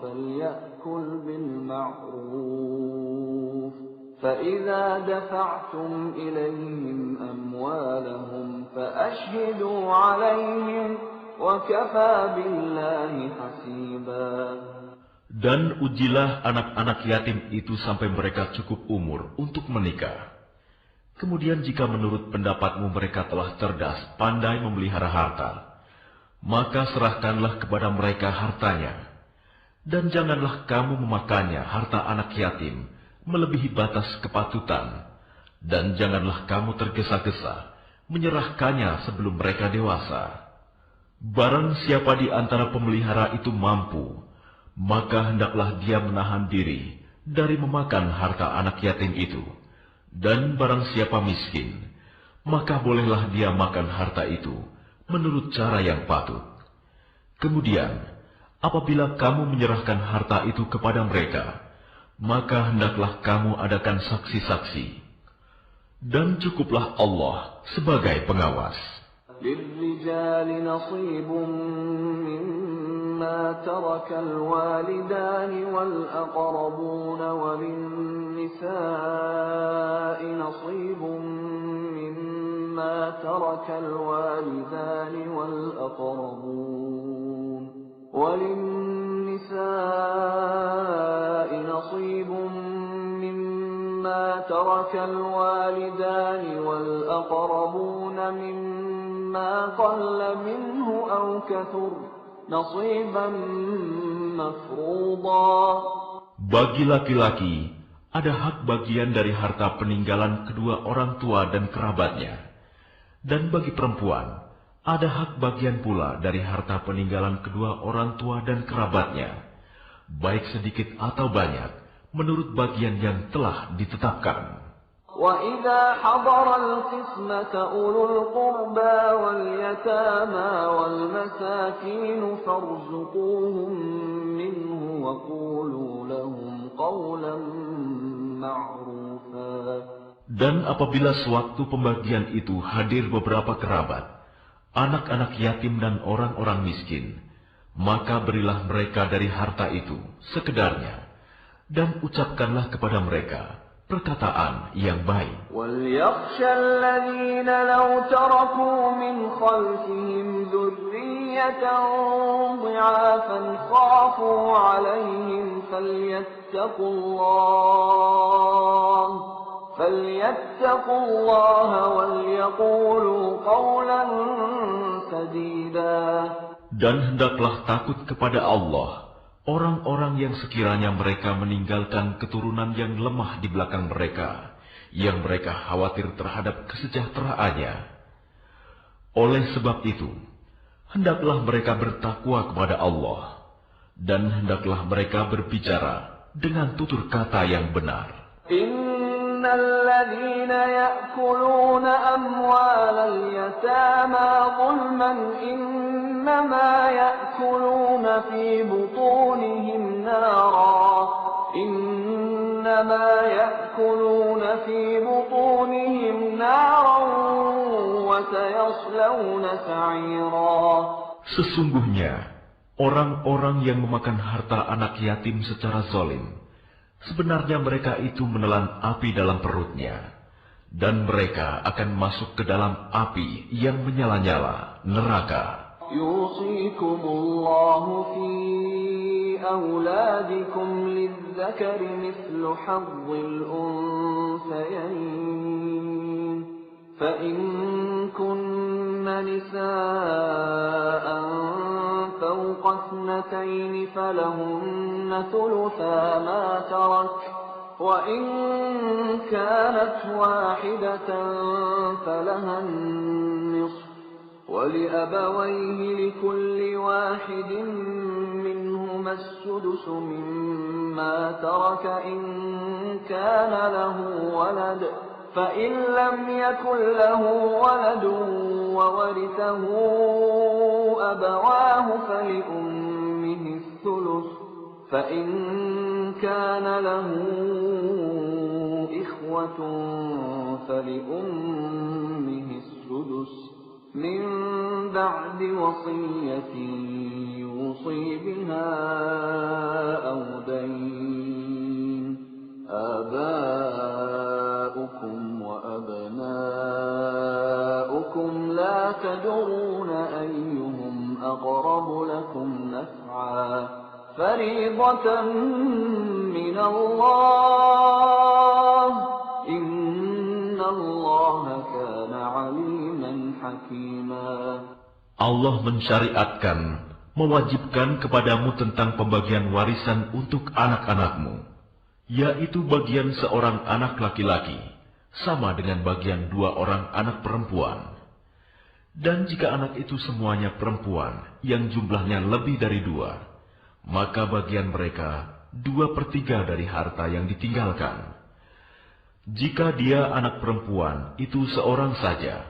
فليأكل بالمعروف فإذا دفعتم إليهم أموالهم فأشهدوا عليهم وكفى بالله حسيبا. Dan ujilah anak-anak yatim itu sampai mereka cukup umur untuk menikah. Kemudian jika menurut pendapatmu mereka telah cerdas, pandai memelihara harta, maka serahkanlah kepada mereka hartanya. Dan janganlah kamu memakannya harta anak yatim melebihi batas kepatutan, dan janganlah kamu tergesa-gesa menyerahkannya sebelum mereka dewasa. Barang siapa di antara pemelihara itu mampu, maka hendaklah dia menahan diri dari memakan harta anak yatim itu. Dan barang siapa miskin, maka bolehlah dia makan harta itu menurut cara yang patut. Kemudian, apabila kamu menyerahkan harta itu kepada mereka, maka hendaklah kamu adakan saksi-saksi. Dan cukuplah Allah sebagai pengawas. للرجال نصيب مما ترك الوالدان والأقربون وللنساء نصيب مما ترك الوالدان والأقربون وللنساء نصيب مما ترك الوالدان والأقربون مما قل منه أو كثر نصيبا مفروضا. Bagi laki-laki ada hak bagian dari harta peninggalan kedua orang tua dan kerabatnya, dan bagi perempuan ada hak bagian pula dari harta peninggalan kedua orang tua dan kerabatnya, baik sedikit atau banyak, menurut bagian yang telah ditetapkan. وَإِذَا حَضَرَ الْقِسْمَةَ أُولُو الْقُرْبَى وَالْيَتَامَى وَالْمَسَاكِينُ فَارْزُقُوهُم مِّنْهُ وَقُولُوا لَهُمْ قَوْلًا مَّعْرُوفًا. Dan apabila sewaktu pembagian itu hadir beberapa kerabat, anak-anak yatim dan orang-orang miskin, maka berilah mereka dari harta itu sekedarnya, dan ucapkanlah kepada mereka perkataan yang baik. وَلْيَخْشَ الَّذِينَ لَوْ تَرَكُوا مِنْ خَلْفِهِمْ ذُرِّيَّةً ضِعَافًا خَافُوا عَلَيْهِمْ فَلْيَتَّقُوا اللَّهَ وَلْيَقُولُوا قَوْلًا سَدِيدًا. Dan hendaklah takut kepada Allah orang-orang yang sekiranya mereka meninggalkan keturunan yang lemah di belakang mereka, yang mereka khawatir terhadap kesejahteraannya. Oleh sebab itu, hendaklah mereka bertakwa kepada Allah, dan hendaklah mereka berbicara dengan tutur kata yang benar. الذين يأكلون أموال اليتامى ظلما إنما يأكلون في بطونهم نارا وسيصلون سعيرا. Sesungguhnya, orang-orang yang memakan harta anak yatim secara zalim, sebenarnya mereka itu menelan api dalam perutnya, dan mereka akan masuk ke dalam api yang menyala-nyala, neraka. يوصيكم الله في أولادكم للذكر مثل حظ الأنثيين فإن كن نساء فوق 2 فلهن ثلثا ما ترك وإن كانت واحدة فلها النصف ولأبويه لكل واحد منهما السدس مما ترك إن كان له ولد فإن لم يكن له ولد وورثه أبواه فلأمه الثلث فإن كان له إخوة فلأمه السدس من بعد وصية يوصي بها أو دين آباؤكم وأبناؤكم لا تدرون أيهم أقرب لكم نفعا فريضة من الله إن الله كان عليما حكيما. Allah mensyariatkan, mewajibkan kepadamu tentang pembagian warisan untuk anak-anakmu, yaitu bagian seorang anak laki-laki, sama dengan bagian 2 orang anak perempuan. Dan jika anak itu semuanya perempuan, yang jumlahnya lebih dari 2, maka bagian mereka 2/3 dari harta yang ditinggalkan. Jika dia anak perempuan itu seorang saja,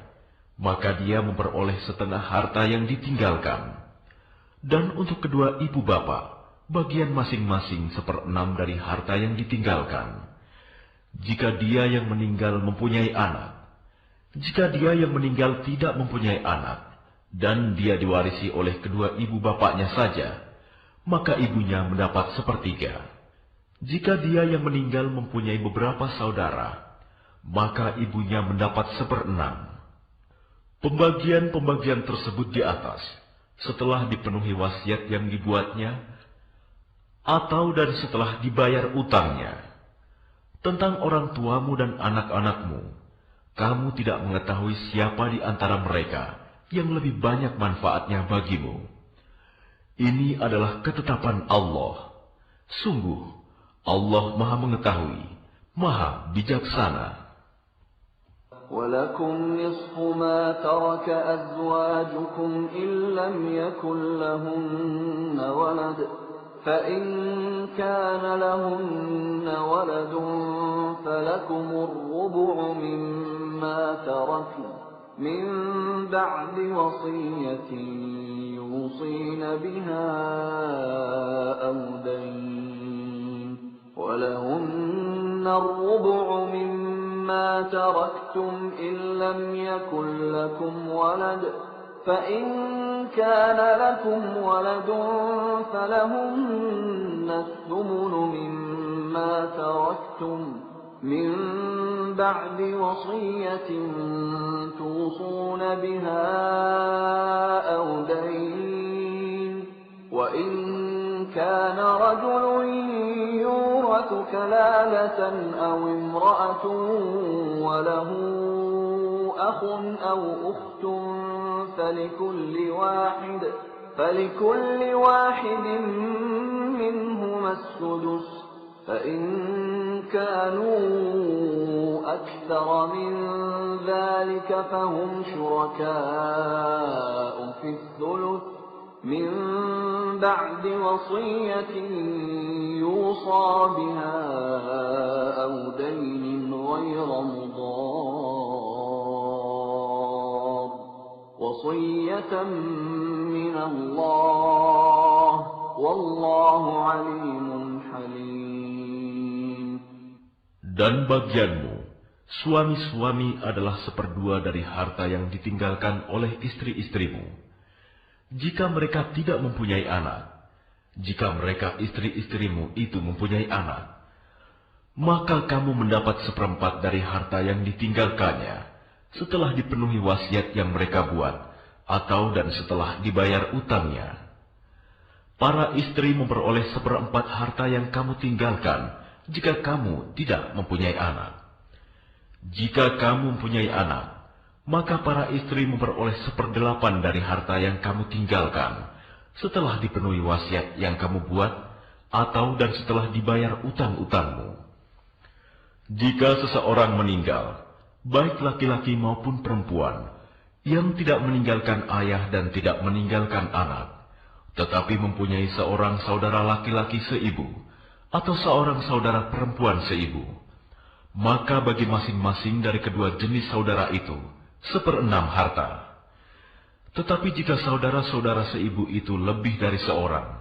maka dia memperoleh setengah harta yang ditinggalkan. Dan untuk kedua ibu bapak, bagian masing-masing 1/6 dari harta yang ditinggalkan. Jika dia yang meninggal mempunyai anak, jika dia yang meninggal tidak mempunyai anak, dan dia diwarisi oleh kedua ibu bapaknya saja, maka ibunya mendapat 1/3. Jika dia yang meninggal mempunyai beberapa saudara, maka ibunya mendapat 1/6. Pembagian-pembagian tersebut di atas, setelah dipenuhi wasiat yang dibuatnya, atau dan setelah dibayar utangnya. Tentang orang tuamu dan anak-anakmu, kamu tidak mengetahui siapa di antara mereka yang lebih banyak manfaatnya bagimu. Ini adalah ketetapan Allah. Sungguh, Allah Maha Mengetahui, Maha Bijaksana. ولكم نصف ما ترك أزواجكم إن لم يكن لهن ولد فإن كان لهن ولد فلكم الربع مما تركن من بعد وصية يوصين بها أو دين ولهن الربع مما تركتم إن لم يكن لكم ولد فإن كان لكم ولد فلهن الثمن مما تركتم من بعد وصية توصون بها أو دين وإن كان رجل يورث كلالة أو امرأة وله أخ أو أخت فلكل واحد منهما السدس فإن كانوا أكثر من ذلك فهم شركاء في الثلث من بعد وصية يوصى بها أو دين غير مضار وصية من الله والله عليم حليم. Dan bagianmu, suami-suami adalah seperdua dari harta yang ditinggalkan oleh istri-istrimu. Jika mereka tidak mempunyai anak, jika mereka istri-istrimu itu mempunyai anak, maka kamu mendapat seperempat dari harta yang ditinggalkannya setelah dipenuhi wasiat yang mereka buat, atau dan setelah dibayar utangnya. Para istri memperoleh seperempat harta yang kamu tinggalkan jika kamu tidak mempunyai anak. Jika kamu mempunyai anak, maka para istri memperoleh 1/8 dari harta yang kamu tinggalkan setelah dipenuhi wasiat yang kamu buat, atau dan setelah dibayar utang-utangmu. Jika seseorang meninggal, baik laki-laki maupun perempuan, yang tidak meninggalkan ayah dan tidak meninggalkan anak, tetapi mempunyai seorang saudara laki-laki seibu, atau seorang saudara perempuan seibu, maka bagi masing-masing dari kedua jenis saudara itu 1/6 harta. Tetapi jika saudara-saudara seibu itu lebih dari seorang,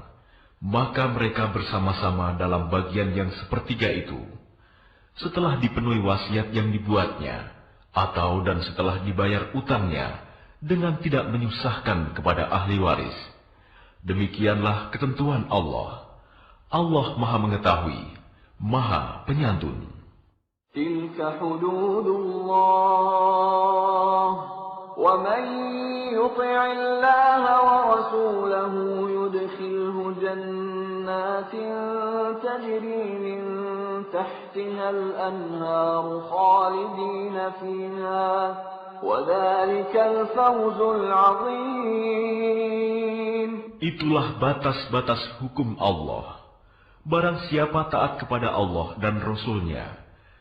maka mereka bersama-sama dalam bagian yang 1/3 itu, setelah dipenuhi wasiat yang dibuatnya, atau dan setelah dibayar utangnya, dengan tidak menyusahkan kepada ahli waris. Demikianlah ketentuan Allah. Allah Maha Mengetahui, Maha Penyantun. Tilka hududullah, wa man yuti'illaha wa rasulahu yudkhilhu jannatin tajri min tahtiha al-anhar khalidina fiha, wa dhalikal fawzul 'azim. Itulah batas-batas hukum Allah. Barang siapa taat kepada Allah dan Rasul-Nya,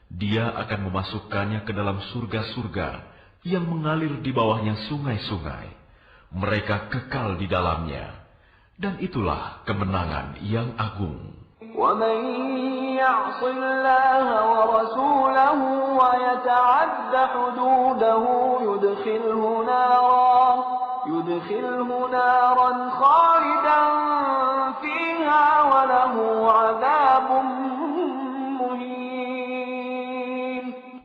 dia akan memasukkannya ke dalam surga-surga yang mengalir di bawahnya sungai-sungai. Mereka kekal di dalamnya. Dan itulah kemenangan yang agung. وَمَنْ يَعْصِ اللَّهَ وَرَسُولَهُ وَيَتَعَدَّ حُدُودَهُ يُدْخِلْهُ نَارًا خَالِدًا فِيهَا وَلَهُ عَذَابٌ مُهِينٌ.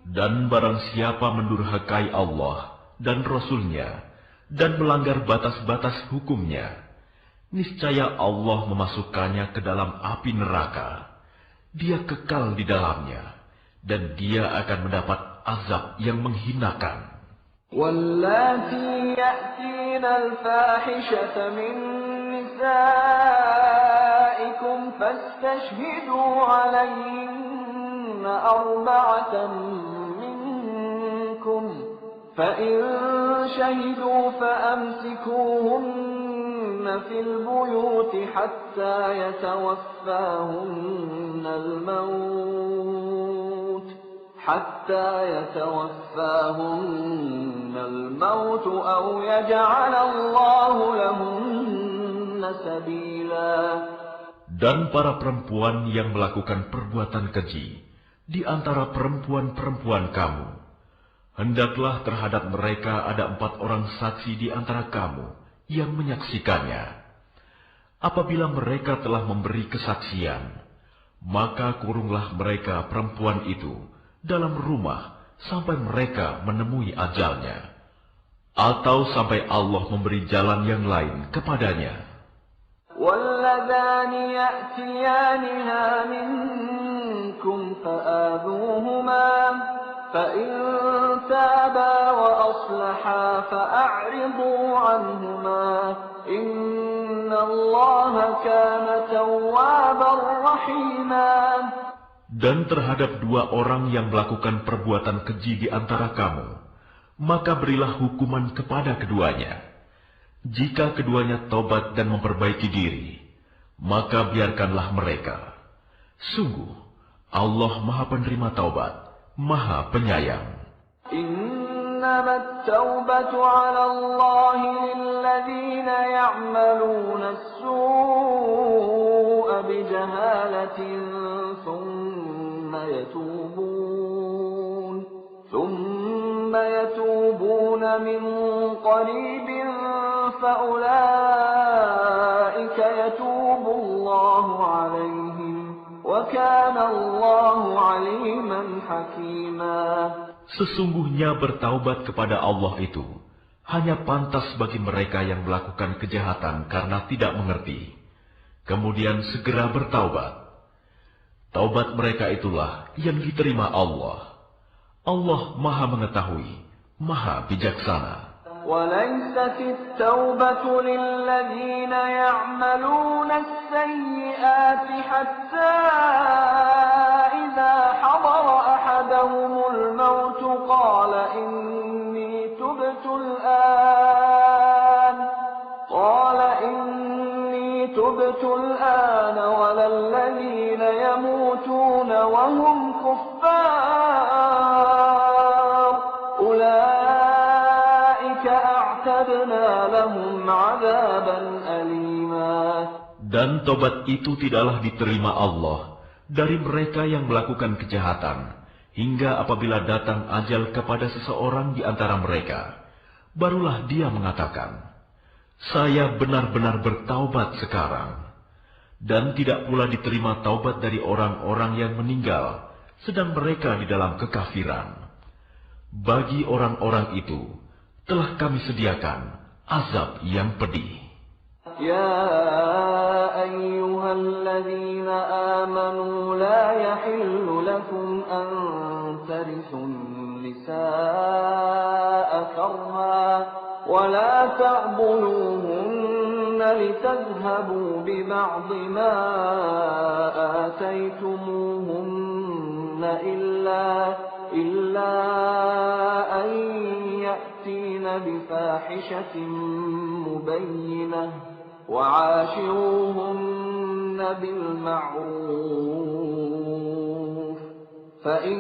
Dan barang siapa mendurhakai Allah dan Rasul-Nya dan melanggar batas-batas hukum-Nya, niscaya Allah memasukkannya ke dalam api neraka. Dia kekal di dalamnya, dan dia akan mendapat azab yang menghinakan. وَاللَّاتِي يَأْتِينَ الْفَاحِشَةَ مِن نِّسَائِكُمْ فَاسْتَشْهِدُوا عَلَيْهِنَّ 4 مِنكُمْ فَإِن شَهِدُوا فَأَمْسِكُوهُنَّ فِي الْبُيُوتِ حَتَّى يَتَوَفَّاهُنَّ الموت أو يجعل الله لهن سبيلا. Dan para perempuan yang melakukan perbuatan keji di antara perempuan-perempuan kamu, hendaklah terhadap mereka ada 4 orang saksi di antara kamu yang menyaksikannya. Apabila mereka telah memberi kesaksian, maka kurunglah mereka perempuan itu dalam rumah sampai mereka menemui ajalnya, atau sampai Allah memberi jalan yang lain kepadanya. وَاللَّذَانِ يَأْتِيَانِهَا مِنكُمْ فَآذُوهُمَا فَإِن تَابَا وَأَصْلَحَا فَأَعْرِضُوا عَنْهُمَا إِنَّ اللَّهَ كَانَ تَوَّابًا رَحِيمًا. Dan terhadap 2 orang yang melakukan perbuatan keji di antara kamu, maka berilah hukuman kepada keduanya. Jika keduanya tobat dan memperbaiki diri, maka biarkanlah mereka. Sungguh, Allah Maha Penerima Taubat, Maha Penyayang. إنما التوبة على الله للذين يعملون السوء بجهالة ثم يتوبون من قريب فأولئك يتوب الله عليهم وكان الله عليما حكيما. Sesungguhnya bertaubat kepada Allah itu hanya pantas bagi mereka yang melakukan kejahatan karena tidak mengerti, kemudian segera bertaubat. Taubat mereka itulah yang diterima Allah. Allah Maha Mengetahui, Maha Bijaksana. وليست التوبة للذين يعملون السيئات حتى إذا حضر أحدهم الموت قال إني تبت الآن ولا الذين يموتون وهم كفار أولئك أعتدنا لهم عذابا أليما. Dan tobat itu tidaklah diterima Allah dari mereka yang melakukan kejahatan, hingga apabila datang ajal kepada seseorang di antara mereka, barulah dia mengatakan, saya benar-benar bertaubat sekarang. Dan tidak pula diterima taubat dari orang-orang yang meninggal, sedang mereka di dalam kekafiran. Bagi orang-orang itu, telah kami sediakan azab yang pedih. يا أيها الذين آمنوا لا يحل لكم أن ترثوا النساء كرها ولا تعضلوهن لتذهبوا ببعض ما آتيتموهن إلا أن يأتين بفاحشة مبينة وعاشروهن بالمعروف فإن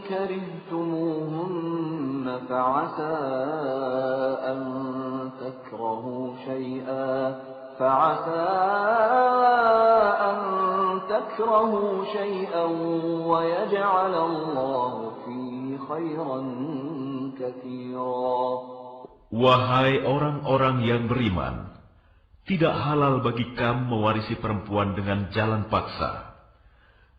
كرهتموهن فعسى أن تكرهوا شيئا ويجعل الله فيه خيرا كثيرا. Wahai orang-orang yang beriman, tidak halal bagi kamu mewarisi perempuan dengan jalan paksa.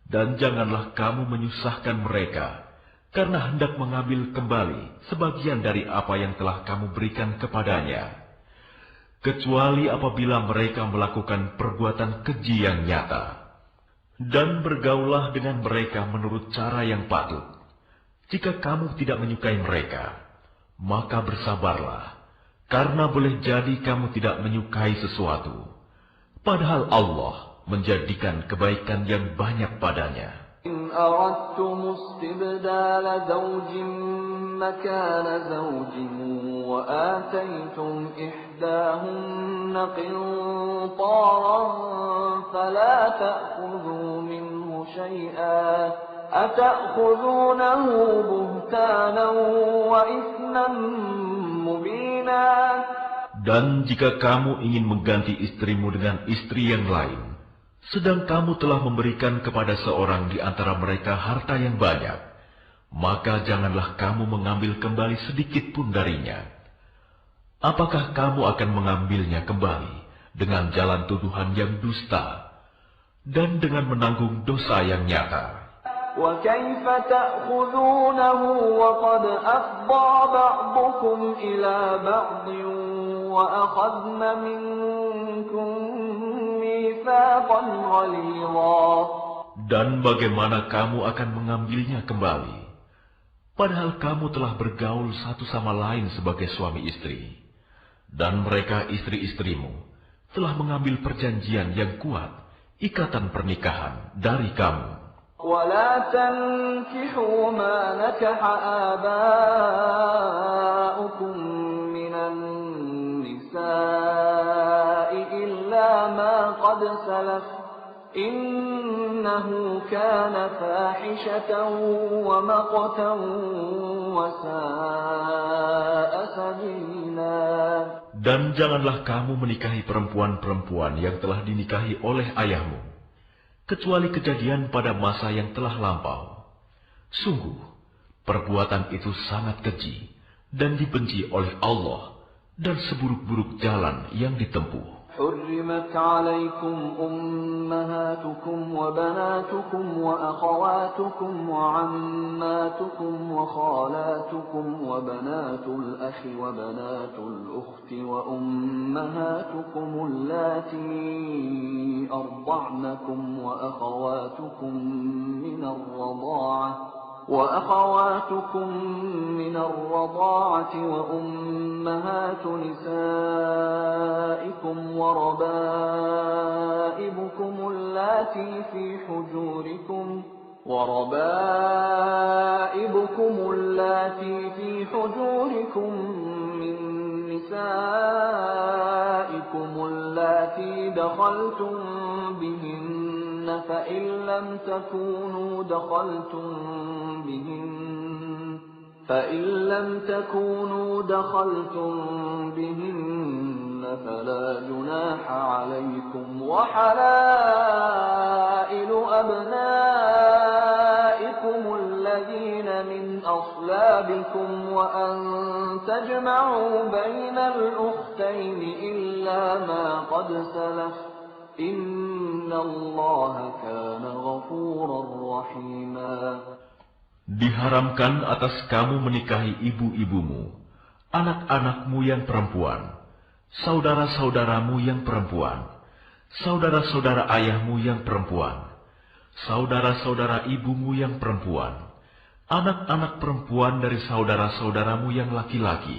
Dan janganlah kamu menyusahkan mereka, karena hendak mengambil kembali sebagian dari apa yang telah kamu berikan kepadanya. Kecuali apabila mereka melakukan perbuatan keji yang nyata. Dan bergaulah dengan mereka menurut cara yang patut. Jika kamu tidak menyukai mereka, maka bersabarlah. Karena boleh jadi kamu tidak menyukai sesuatu, padahal Allah menjadikan kebaikan yang banyak padanya. إن أردتم استبدال زوج مكان زوج وآتيتم إحداهن قنطارا فلا تأخذوا منه شيئا أتأخذونه بهتانا وإثما مبينا. Dan jika kamu ingin mengganti istrimu dengan istri yang lain, sedang kamu telah memberikan kepada seorang di antara mereka harta yang banyak, maka janganlah kamu mengambil kembali sedikit pun darinya. Apakah kamu akan mengambilnya kembali dengan jalan tuduhan yang dusta dan dengan menanggung dosa yang nyata? وَكَيْفَ تَأْخُذُونَهُ وَقَدْ أَفْضَىٰ بَعْضُكُمْ إِلَىٰ بَعْضٍ وَأَخَذْنَ مِنكُم مِّيثَاقًا غَلِيظًا. Dan bagaimana kamu akan mengambilnya kembali, padahal kamu telah bergaul satu sama lain sebagai suami istri, dan mereka istri-istrimu telah mengambil perjanjian yang kuat, ikatan pernikahan dari kamu. وَلَا تَنكِحُوا مَا نَكَحَ آبَاؤُكُم مِّنَ النِّسَاءِ إِلَّا مَا قَدْ سَلَفَ إنه كان فاحشة ومقتا وساء سبيلا. Dan janganlah kamu menikahi perempuan-perempuan yang telah dinikahi oleh ayahmu, kecuali kejadian pada masa yang telah lampau. Sungguh, perbuatan itu sangat keji dan dibenci oleh Allah dan seburuk-buruk jalan yang ditempuh. حرمت عليكم أمهاتكم وبناتكم وأخواتكم وعماتكم وخالاتكم وبنات الأخ وبنات الأخت وأمهاتكم اللاتي أرضعنكم وأخواتكم من الرضاعة وأمهات نسائكم وربائبكم اللاتي في حجوركم من نسائكم اللاتي دخلتم بهن فإن لم تكونوا دخلتم بهن فلا جناح عليكم وحلائل أبنائكم الذين من أصلابكم وأن تجمعوا بين الأختين إلا ما قد سلف إن الله كان غفورا رحيما. Diharamkan atas kamu menikahi ibu-ibumu, anak-anakmu yang perempuan, saudara-saudaramu yang perempuan, saudara-saudara ayahmu yang perempuan, saudara-saudara ibumu yang perempuan, anak-anak perempuan dari saudara-saudaramu yang laki-laki,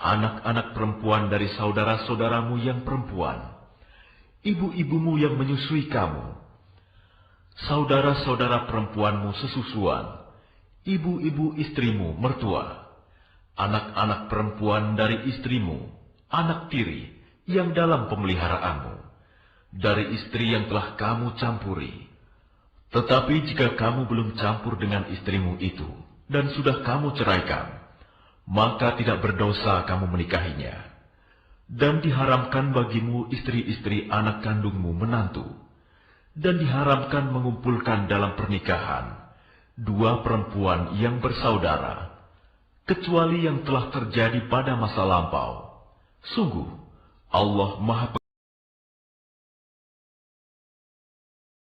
anak-anak perempuan dari saudara-saudaramu yang perempuan, ibu-ibumu yang menyusui kamu, saudara-saudara perempuanmu sesusuan, ibu-ibu istrimu mertua, anak-anak perempuan dari istrimu, anak tiri yang dalam pemeliharaanmu, dari istri yang telah kamu campuri. Tetapi jika kamu belum campur dengan istrimu itu, dan sudah kamu ceraikan, maka tidak berdosa kamu menikahinya. Dan diharamkan bagimu istri-istri anak kandungmu menantu, dan diharamkan mengumpulkan dalam pernikahan dua perempuan yang bersaudara, kecuali yang telah terjadi pada masa lampau. Sungguh, Allah Maha